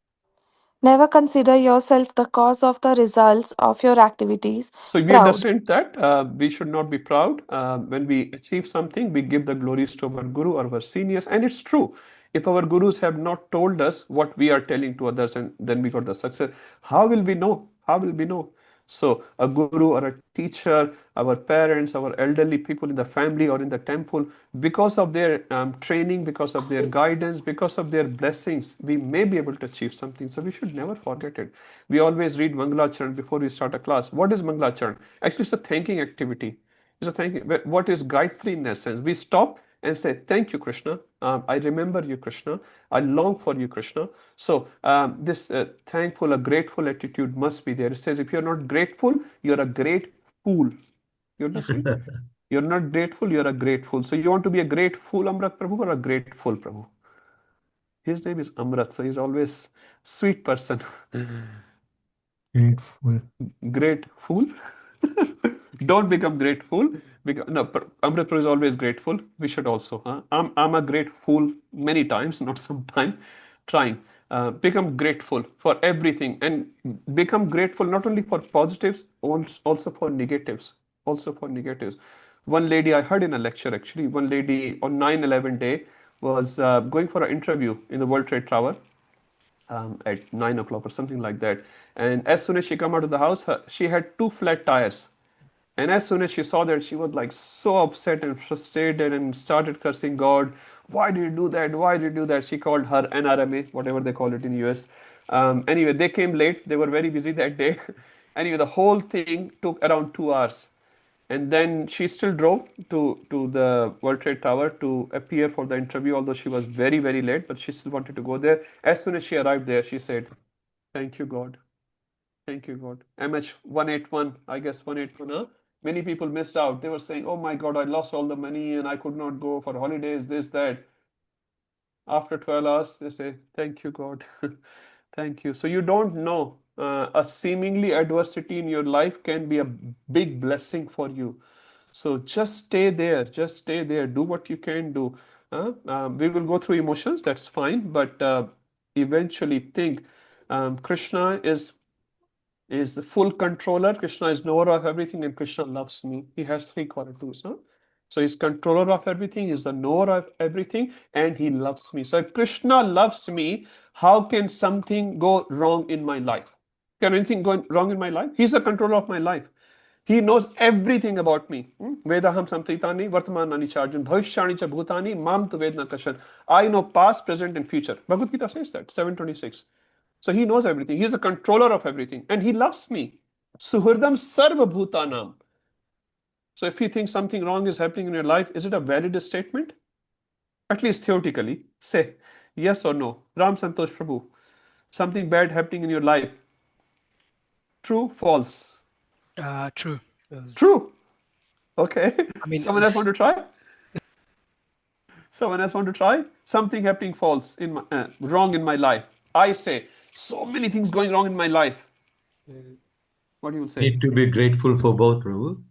Never consider yourself the cause of the results of your activities. So we Proud. understand that we should not be proud. When we achieve something, we give the glories to our guru or our seniors. And it's true. If our gurus have not told us what we are telling to others and then we got the success, how will we know? How will we know? So a guru or a teacher, our parents, our elderly people in the family or in the temple, because of their training, because of their guidance, because of their blessings, we may be able to achieve something. So we should never forget it. We always read Mangalacharan before we start a class. What is Mangalacharan? Actually, it's a thanking activity. It's a thanking. What is Gayatri in essence? We stop and say, thank you, Krishna. I remember you, Krishna. I long for you, Krishna. So this thankful, a grateful attitude must be there. It says, if you're not grateful, you're a great fool. You understand? You're not grateful, you're a great fool. So you want to be a great fool, Amrit Prabhu, or a grateful Prabhu? His name is Amrit, so he's always sweet person. Grateful. Great fool? Don't become grateful. No, Amrit Prabhu is always grateful. We should also. I'm a great fool many times, not sometime. Trying. Become grateful for everything and become grateful not only for positives, also for negatives. Also for negatives. One lady I heard in a lecture actually, one lady on 9/11 day was going for an interview in the World Trade Tower. At 9 o'clock or something like that. And as soon as she came out of the house, she had 2 flat tires. And as soon as she saw that, she was like so upset and frustrated and started cursing God. Why did you do that? Why did you do that? She called her NRMA, whatever they call it in US. Anyway, they came late. They were very busy that day. Anyway, the whole thing took around 2 hours. And then she still drove to the World Trade Tower to appear for the interview, although she was very, very late, but she still wanted to go there. As soon as she arrived there, she said, thank you, God. Thank you, God. MH181, I guess 181, huh? Many people missed out. They were saying, oh my God, I lost all the money and I could not go for holidays, this, that. After 12 hours, they say, thank you, God. Thank you. So you don't know. A seemingly adversity in your life can be a big blessing for you. So just stay there. Just stay there. Do what you can do. We will go through emotions. That's fine. But eventually think Krishna is the full controller. Krishna is knower of everything, and Krishna loves me. He has three qualities. Huh? So he's controller of everything, he's the knower of everything, and he loves me. So if Krishna loves me, how can something go wrong in my life? Can anything go wrong in my life? He's the controller of my life. He knows everything about me. Vedaham samtritani, vartamanani charjan, bhavishyani cha bhutani, mam tu vedna kashan. I know past, present, and future. Bhagavad Gita says that, 726. So he knows everything. He's the controller of everything. And he loves me. Suhurdam sarva bhutanam. So if you think something wrong is happening in your life, is it a valid statement? At least theoretically, say yes or no. Ram Santosh Prabhu, something bad happening in your life. True, false? True. True. Okay. I mean, Someone else want to try? Someone else want to try? Something happening false in my, wrong in my life. I say so many things going wrong in my life. What do you say? Need to be grateful for both, Prabhu.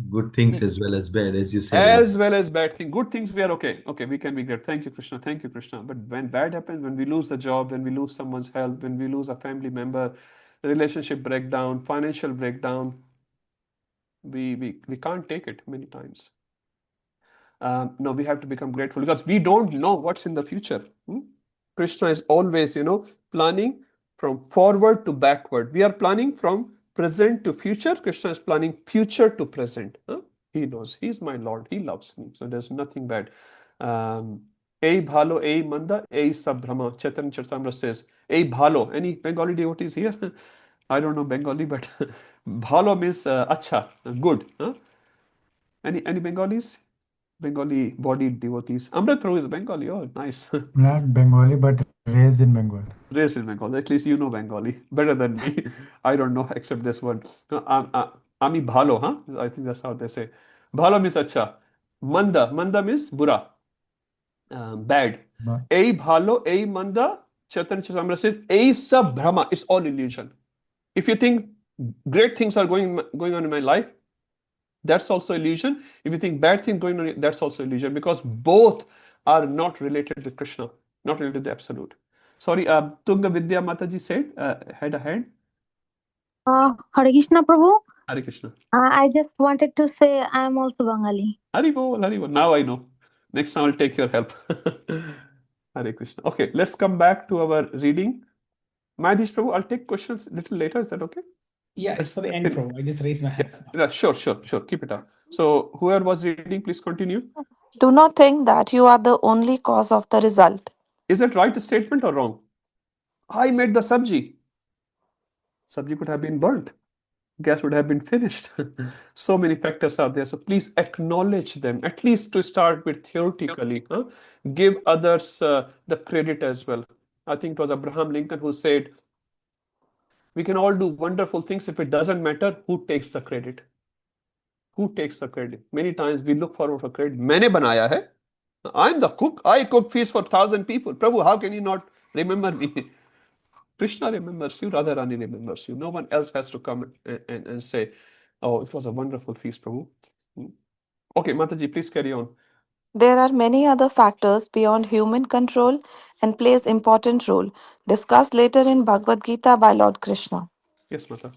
Good things as well as bad, as you said. As well as bad things. Good things we are okay. Okay, we can be great. Thank you, Krishna. Thank you, Krishna. But when bad happens, when we lose the job, when we lose someone's health, when we lose a family member, relationship breakdown, financial breakdown, we can't take it many times. No, we have to become grateful because we don't know what's in the future. Krishna is always, planning from forward to backward. We are planning from present to future. Krishna is planning future to present. He knows. He's my Lord. He loves me. So there's nothing bad. Ei bhalo, ei manda, ei sabhrama. Chaitanya Charitamrita says, ei bhalo. Any Bengali devotees here? I don't know Bengali, but bhalo means acha, good. Any Bengalis? Bengali body devotees. Amrit Prabhu is Bengali. Oh, nice. Not Bengali, but raised in Bengal. Raised in Bengal. At least you know Bengali better than me. I don't know except this word. Ami bhalo, huh? I think that's how they say. Bhalo means acha. Manda. Manda means bura. Bad. Ei bhalo, ei manda. Chaitanya Charitamrita says, ei sab brahma. It's all illusion. If you think great things are going on in my life, that's also illusion. If you think bad things going on, that's also illusion, because both are not related with Krishna, not related to the absolute. Sorry, Tunga Vidya Mataji said, had a hand. Hare Krishna Prabhu. Hare Krishna. I just wanted to say I am also Bengali. Hare Bol, Hare Bol. Now I know. Next time I'll take your help. Hare Krishna. Okay, let's come back to our reading. Madhish Prabhu, I'll take questions a little later. Is that okay? Yeah, it's for the end, Prabhu. I just raised my hand. Yeah, sure. Keep it up. So whoever was reading, please continue. Do not think that you are the only cause of the result. Is that right statement or wrong? I made the sabji. Sabji could have been burnt. Gas would have been finished. So many factors are there. So please acknowledge them, at least to start with theoretically. Give others the credit as well. I think it was Abraham Lincoln who said, we can all do wonderful things if it doesn't matter who takes the credit. Who takes the credit? Many times we look forward for credit. मैंने बनाया है. I'm the cook. I cook feast for 1,000 people. Prabhu, how can you not remember me? Krishna remembers you, Radharani remembers you. No one else has to come and say, oh, it was a wonderful feast, Prabhu. Okay, Mataji, please carry on. There are many other factors beyond human control and plays important role, discussed later in Bhagavad Gita by Lord Krishna. Yes, Mata.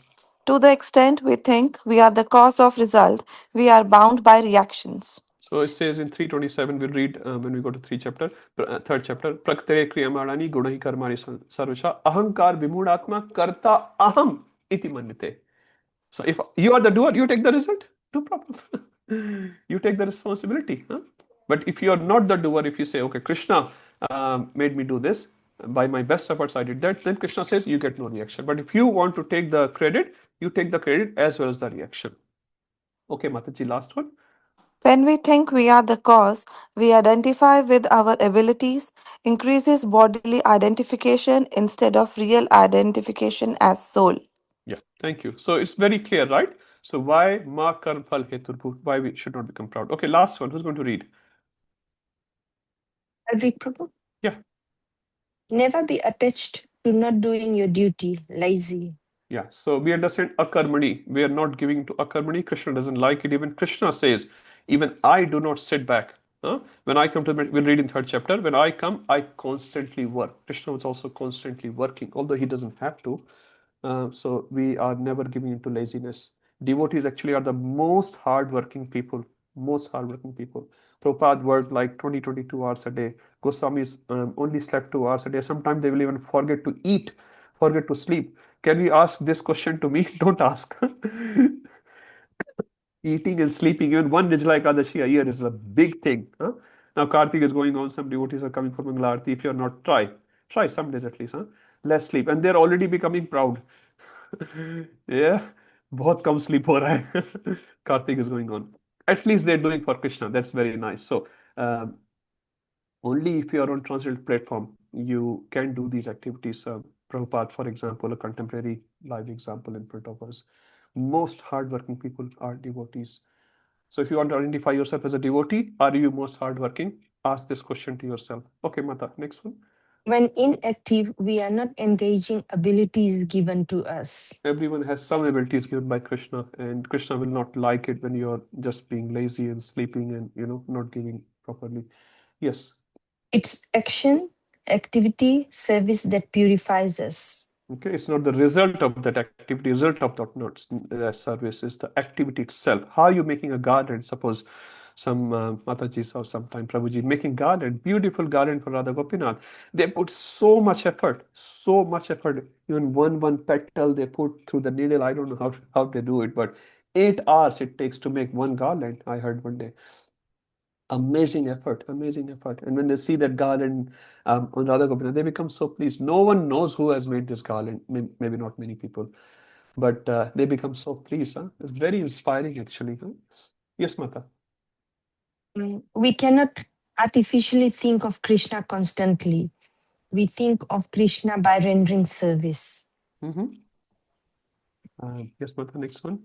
To the extent we think we are the cause of result, we are bound by reactions. So it says in 327, we'll read when we go to third chapter. Praktere kriyamarani gunahi karmari sarvasha ahankar vimudatma karta aham iti manyate. So if you are the doer, you take the result. No problem. You take the responsibility. But if you are not the doer, if you say, okay, Krishna made me do this, by my best efforts I did that, then Krishna says you get no reaction. But if you want to take the credit, you take the credit as well as the reaction. Okay, Mataji, last one. When we think we are the cause, we identify with our abilities, increases bodily identification instead of real identification as soul. Thank you. So it's very clear, right? So why ma karm phal hetu, why we should not become proud. Okay, last one. Who's going to read? I'll read, Prabhu. Yeah. Never be attached to not doing your duty, lazy. Yeah, so we understand akarmani. We are not giving to akarmani. Krishna doesn't like it. Even Krishna says, even I do not sit back. When I come to, we'll read in third chapter, when I come, I constantly work. Krishna was also constantly working, although he doesn't have to. So we are never giving into laziness. Devotees actually are the most hardworking people. Most hardworking people. Prabhupada worked like 20, 22 hours a day. Goswamis only slept 2 hours a day. Sometimes they will even forget to eat, forget to sleep. Can we ask this question to me? Don't ask. Eating and sleeping, even one Nirjala Ekadashi a year is a big thing. Now Kartik is going on, some devotees are coming for Mangala Aarti. If you're not, try some days at least. Less sleep. And they're already becoming proud. Yeah, बहुत कम sleep हो रहा है. Kartik is going on. At least they're doing for Krishna. That's very nice. So only if you are on transcendental platform, you can do these activities. Prabhupada, for example, a contemporary live example in front of us. Most hardworking people are devotees. So if you want to identify yourself as a devotee, are you most hardworking? Ask this question to yourself. Okay, Mata, next one. When inactive, we are not engaging abilities given to us. Everyone has some abilities given by Krishna, and Krishna will not like it when you're just being lazy and sleeping and not giving properly. Yes. It's action, activity, service that purifies us. Okay, it's not the result of that activity, result of that not service, is the activity itself. How are you making a garden? Suppose some Matajis or sometime Prabhuji making garden, beautiful garden for Radha Gopinath. They put so much effort, so much effort. Even one petal they put through the needle. I don't know how they do it, but 8 hours it takes to make one garland, I heard one day. Amazing effort, amazing effort. And when they see that garland on Radha Gopinath, they become so pleased. No one knows who has made this garland, maybe not many people, but they become so pleased. It's very inspiring, actually. Yes, Mata. We cannot artificially think of Krishna constantly. We think of Krishna by rendering service. Yes, Mata, next one.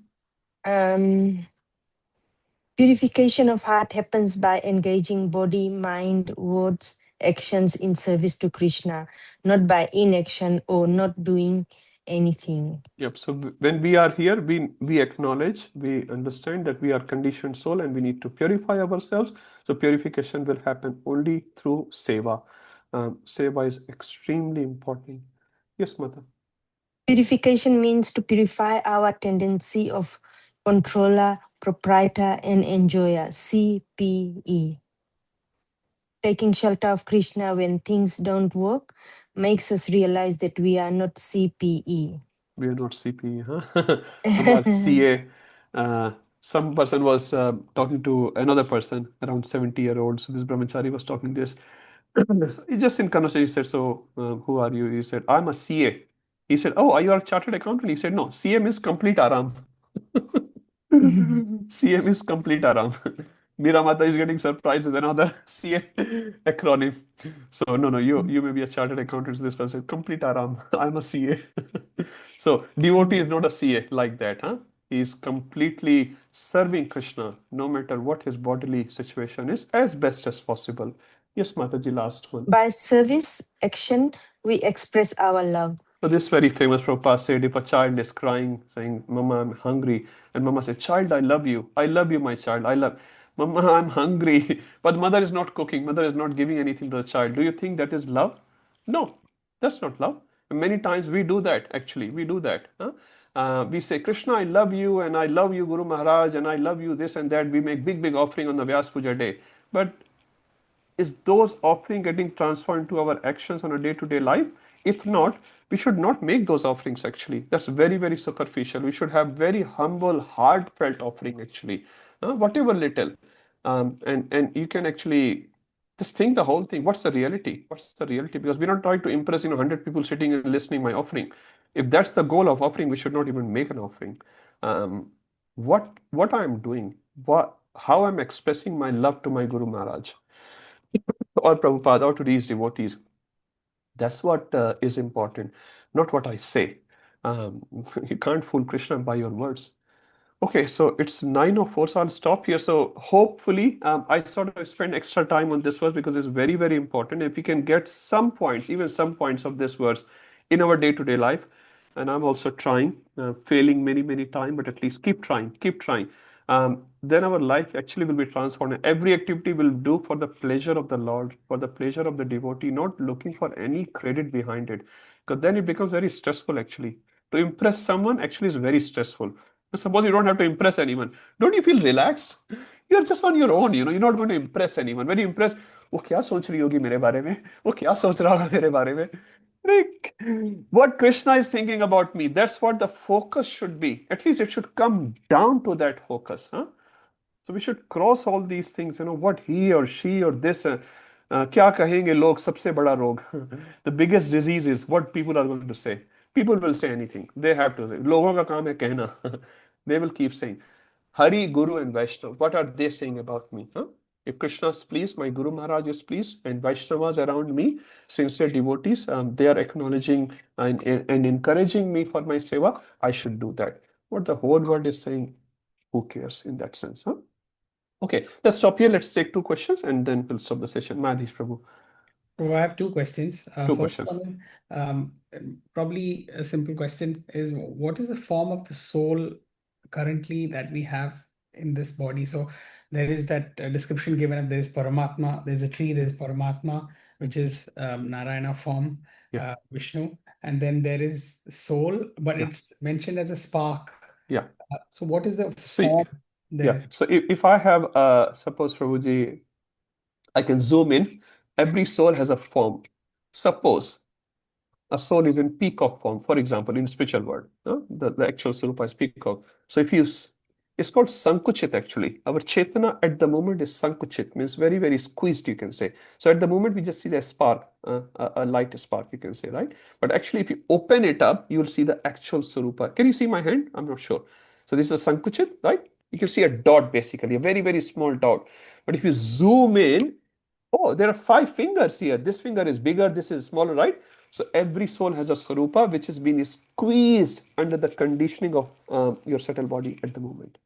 Purification of heart happens by engaging body, mind, words, actions in service to Krishna, not by inaction or not doing anything. Yep. So when we are here, we acknowledge, we understand that we are conditioned soul and we need to purify ourselves. So purification will happen only through seva. Seva is extremely important. Yes, Mata. Purification means to purify our tendency of controller, proprietor, and enjoyer, CPE. Taking shelter of Krishna when things don't work makes us realize that we are not CPE. We are not CPE, huh? We are CA. Some person was talking to another person, around 70-year-old. So this brahmachari was talking this. He just in conversation, he said, so who are you? He said, I'm a CA. He said, oh, are you a chartered accountant? He said, no, CA means complete aram. CM is complete aram. Meera Mata is getting surprised with another CA acronym. So no, you may be a chartered accountant. This person complete aram. I'm a CA. So devotee is not a CA like that, huh? He is completely serving Krishna, no matter what his bodily situation is, as best as possible. Yes, Mataji, last one. By service, action, we express our love. So this very famous Prabhupada said, if a child is crying, saying, Mama, I'm hungry, and Mama said, child, I love you, my child, I love, Mama, I'm hungry, but mother is not cooking, mother is not giving anything to the child. Do you think that is love? No, that's not love. And many times we do that, actually, we do that. We say, Krishna, I love you, and I love you, Guru Maharaj, and I love you, this and that. We make big offering on the Vyas Puja day. But is those offering getting transformed into our actions on a day-to-day life? If not, we should not make those offerings actually. That's very superficial. We should have very humble, heartfelt offering actually. Whatever little. And you can actually just think the whole thing. What's the reality? What's the reality? Because we're not trying to impress 100 people sitting and listening my offering. If that's the goal of offering, we should not even make an offering. What I'm doing, how I'm expressing my love to my Guru Maharaj or Prabhupada or to these devotees. That's what is important, not what I say. You can't fool Krishna by your words. Okay, so it's 9:04, so I'll stop here. So hopefully, I sort of spend extra time on this verse because it's very, very important. If we can get some points, even some points of this verse in our day-to-day life, and I'm also trying, failing many, many times, but at least keep trying, keep trying. Then our life actually will be transformed. Every activity will do for the pleasure of the Lord, for the pleasure of the devotee, not looking for any credit behind it. Because then it becomes very stressful actually. To impress someone actually is very stressful. Suppose you don't have to impress anyone. Don't you feel relaxed? You're just on your own, you're not going to impress anyone. When you impress, वो क्या सोच रही होगी मेरे बारे में? वो क्या सोच रहा होगा मेरे बारे में? Like, what Krishna is thinking about me, that's what the focus should be. At least it should come down to that focus. Huh? So we should cross all these things, what he or she or this, क्या कहेंगे लोग सबसे बड़ा रोग. The biggest disease is what people are going to say. People will say anything. They have to say. लोगों का काम है कहना. They will keep saying. Hari, Guru and Vaishnav, what are they saying about me? Huh? If Krishna is pleased, my Guru Maharaj is pleased, and Vaishnavas around me, sincere devotees, they are acknowledging and encouraging me for my seva, I should do that. What the whole world is saying, who cares in that sense? Huh? Okay, let's stop here. Let's take two questions and then we'll stop the session. Madhish Prabhu. So I have two questions. Two First questions. one, probably a simple question is, what is the form of the soul currently that we have in this body? So there is that description given of there is Paramatma, there's a tree, there's Paramatma, which is Narayana form, Yeah. Vishnu, and then there is soul, but Yeah. it's mentioned as a spark. Yeah. So what is the See, form yeah. there? So if I have, suppose Prabhuji, I can zoom in. Every soul has a form. Suppose a soul is in peacock form, for example, in spiritual world. The actual Swarupa is peacock. So if you, it's called Sankuchit actually. Our Chetana at the moment is Sankuchit, means very, very squeezed, you can say. So at the moment we just see the spark, a light spark, you can say, right? But actually if you open it up, you will see the actual Swarupa. Can you see my hand? I'm not sure. So this is a Sankuchit, right? You can see a dot basically, a very, very small dot. But if you zoom in, oh, there are 5 fingers here. This finger is bigger, this is smaller, right? So every soul has a Swarupa which has been squeezed under the conditioning of your subtle body at the moment.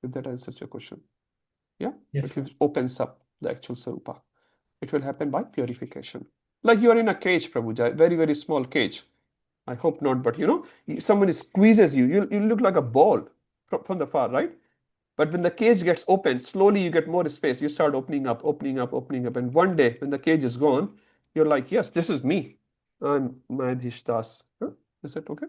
If that answers your question. Yeah? Yes, But if it opens up the actual Swarupa, it will happen by purification. Like you are in a cage, Prabhuji, very, very small cage. I hope not, but someone squeezes you, you look like a ball from the far, right? But when the cage gets opened, slowly you get more space. You start opening up, opening up, opening up. And one day, when the cage is gone, you're like, yes, this is me. I'm Madhish Das. Huh? Is that okay?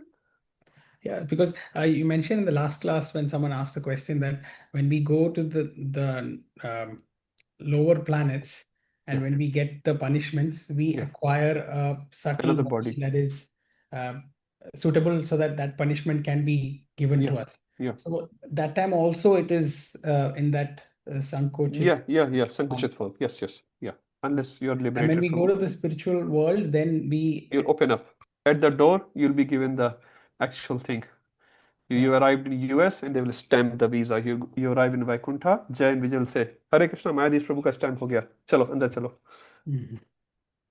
Yeah, because you mentioned in the last class when someone asked the question that when we go to the lower planets and when we get the punishments, we acquire a subtle Another body body. that is suitable so that that punishment can be given to us. Yeah. So that time also it is in that Sankochit. Yeah. Sankuchit form. Yes. Yeah. Unless you're And when liberated we from go it. to the spiritual world, then You'll open up. At the door, you'll be given the actual thing. You arrived in US and they will stamp the visa. You arrive in Vaikuntha, Jai and Vijay will say, Hare Krishna, Mayadhish Prabhu ka stamp ho gaya. Chalo, andar chalo.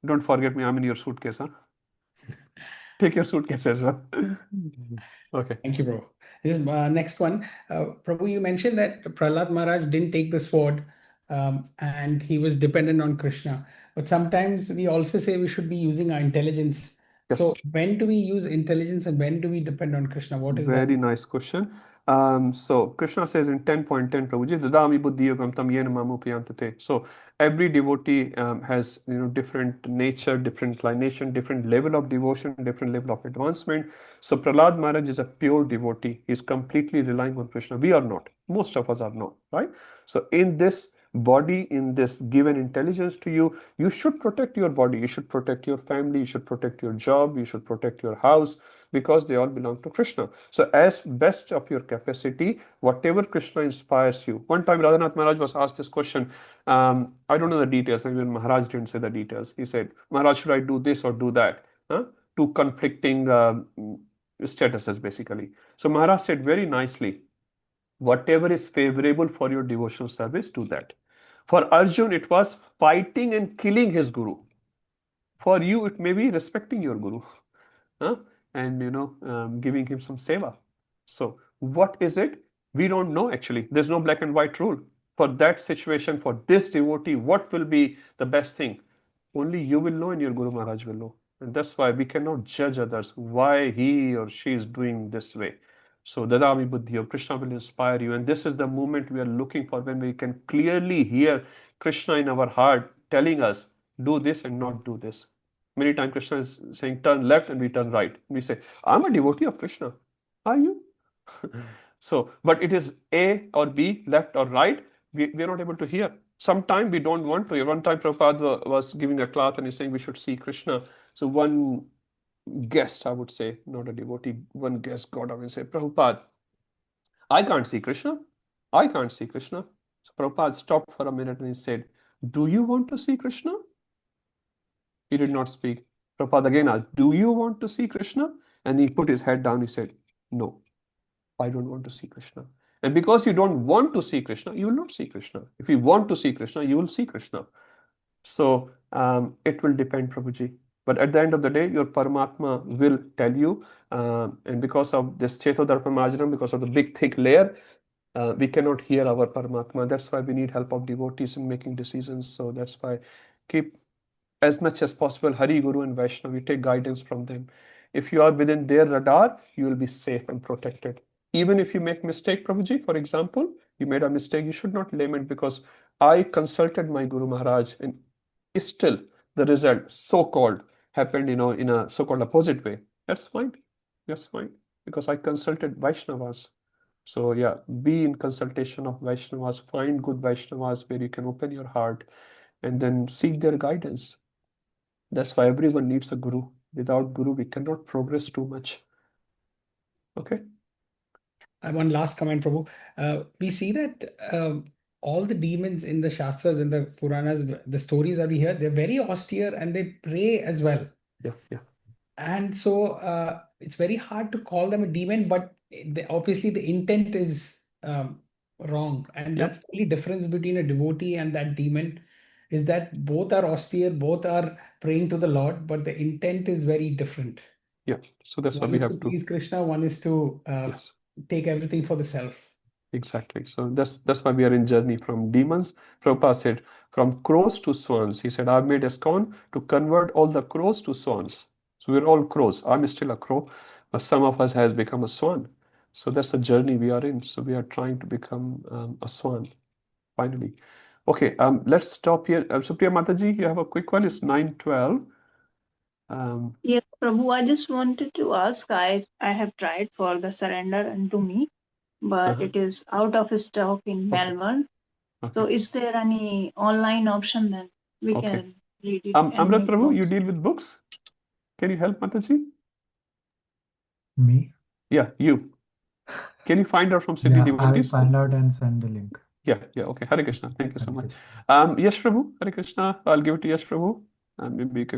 Don't forget me, I'm in your suitcase, huh? Take your suitcase as well. Okay. Thank you, bro. This is next one. Prabhu, you mentioned that Prahlad Maharaj didn't take the sword and he was dependent on Krishna. But sometimes we also say we should be using our intelligence. Yes. So when do we use intelligence and when do we depend on Krishna? What is that? Very nice question. So Krishna says in 10.10, Prabhuji, Dadami buddhi yogam tam yena mamu priyantate. So every devotee has different nature, different inclination, different level of devotion, different level of advancement. So Prahlad Maharaj is a pure devotee. He's completely relying on Krishna. We are not. Most of us are not, right? So in this body, in this given intelligence to you, you should protect your body, you should protect your family, you should protect your job, you should protect your house, because they all belong to Krishna. So as best of your capacity, whatever Krishna inspires you. One time Radhanath Maharaj was asked this question. I don't know the details, even Maharaj didn't say the details. He said, Maharaj, should I do this or do that? Two conflicting statuses basically. So Maharaj said very nicely, whatever is favorable for your devotional service, do that. For Arjun, it was fighting and killing his guru. For you, it may be respecting your guru. and giving him some seva. So what is it? We don't know actually. There's no black and white rule. For that situation, for this devotee, what will be the best thing? Only you will know and your Guru Maharaj will know. And that's why we cannot judge others why he or she is doing this way. So Dadami Buddhiyo, Krishna will inspire you. And this is the moment we are looking for, when we can clearly hear Krishna in our heart telling us, do this and not do this. Many times Krishna is saying turn left and we turn right. We say, I'm a devotee of Krishna. Are you? So, but it is A or B, left or right, we are not able to hear. Sometimes we don't want to hear. One time Prabhupada was giving a class and he's saying we should see Krishna. So one guest, I would say, not a devotee, one guest got up and said, Prabhupada, I can't see Krishna. I can't see Krishna. So Prabhupada stopped for a minute and he said, do you want to see Krishna? He did not speak. Prabhupada again asked, do you want to see Krishna? And he put his head down. He said, no, I don't want to see Krishna. And because you don't want to see Krishna, you will not see Krishna. If you want to see Krishna, you will see Krishna. So it will depend, Prabhuji. But at the end of the day, your Paramatma will tell you. And because of this Chetodharma Marjanam, because of the big thick layer, we cannot hear our Paramatma. That's why we need help of devotees in making decisions. So that's why keep as much as possible Hari, Guru and Vaishnava. You take guidance from them. If you are within their radar, you will be safe and protected. Even if you make mistake, Prabhuji, for example, you made a mistake, you should not lament because I consulted my Guru Maharaj and still the result so-called happened, in a so-called opposite way. That's fine. That's fine. Because I consulted Vaishnavas. So yeah, be in consultation of Vaishnavas, find good Vaishnavas where you can open your heart and then seek their guidance. That's why everyone needs a guru. Without guru, we cannot progress too much. Okay. One last comment, Prabhu. We see that all the demons in the Shastras, in the Puranas, the stories that we hear, they're very austere and they pray as well. Yeah, yeah. And so it's very hard to call them a demon, but obviously the intent is wrong. And Yeah. that's the only difference between a devotee and that demon, is that both are austere, both are praying to the Lord, but the intent is very different. Yeah. So that's why One we is to have to. please Krishna, one is to Yes. take everything for the self. Exactly. So that's why we are in journey from demons. Prabhupada said, from crows to swans. He said, I've made ISKCON to convert all the crows to swans. So we're all crows. I'm still a crow, but some of us has become a swan. So that's the journey we are in. So we are trying to become a swan, finally. Okay, let's stop here. Supriya Mataji, you have a quick one. It's 9:12. Yes, Prabhu, I just wanted to ask. I have tried for the surrender unto me, but it is out of stock in Melbourne. So Okay. is there any online option that we Okay. can read it and Amrit make Prabhu, notes? you deal with books. Can you help Mataji? Me? Yeah, you. Can you find out from Siddhi Yeah, I'll devotees? find out and send the link. Yeah, okay. Hare Krishna. Thank you so Hare much. Krishna. Yash Prabhu, Hare Krishna. I'll give it to Yash Prabhu. Maybe you can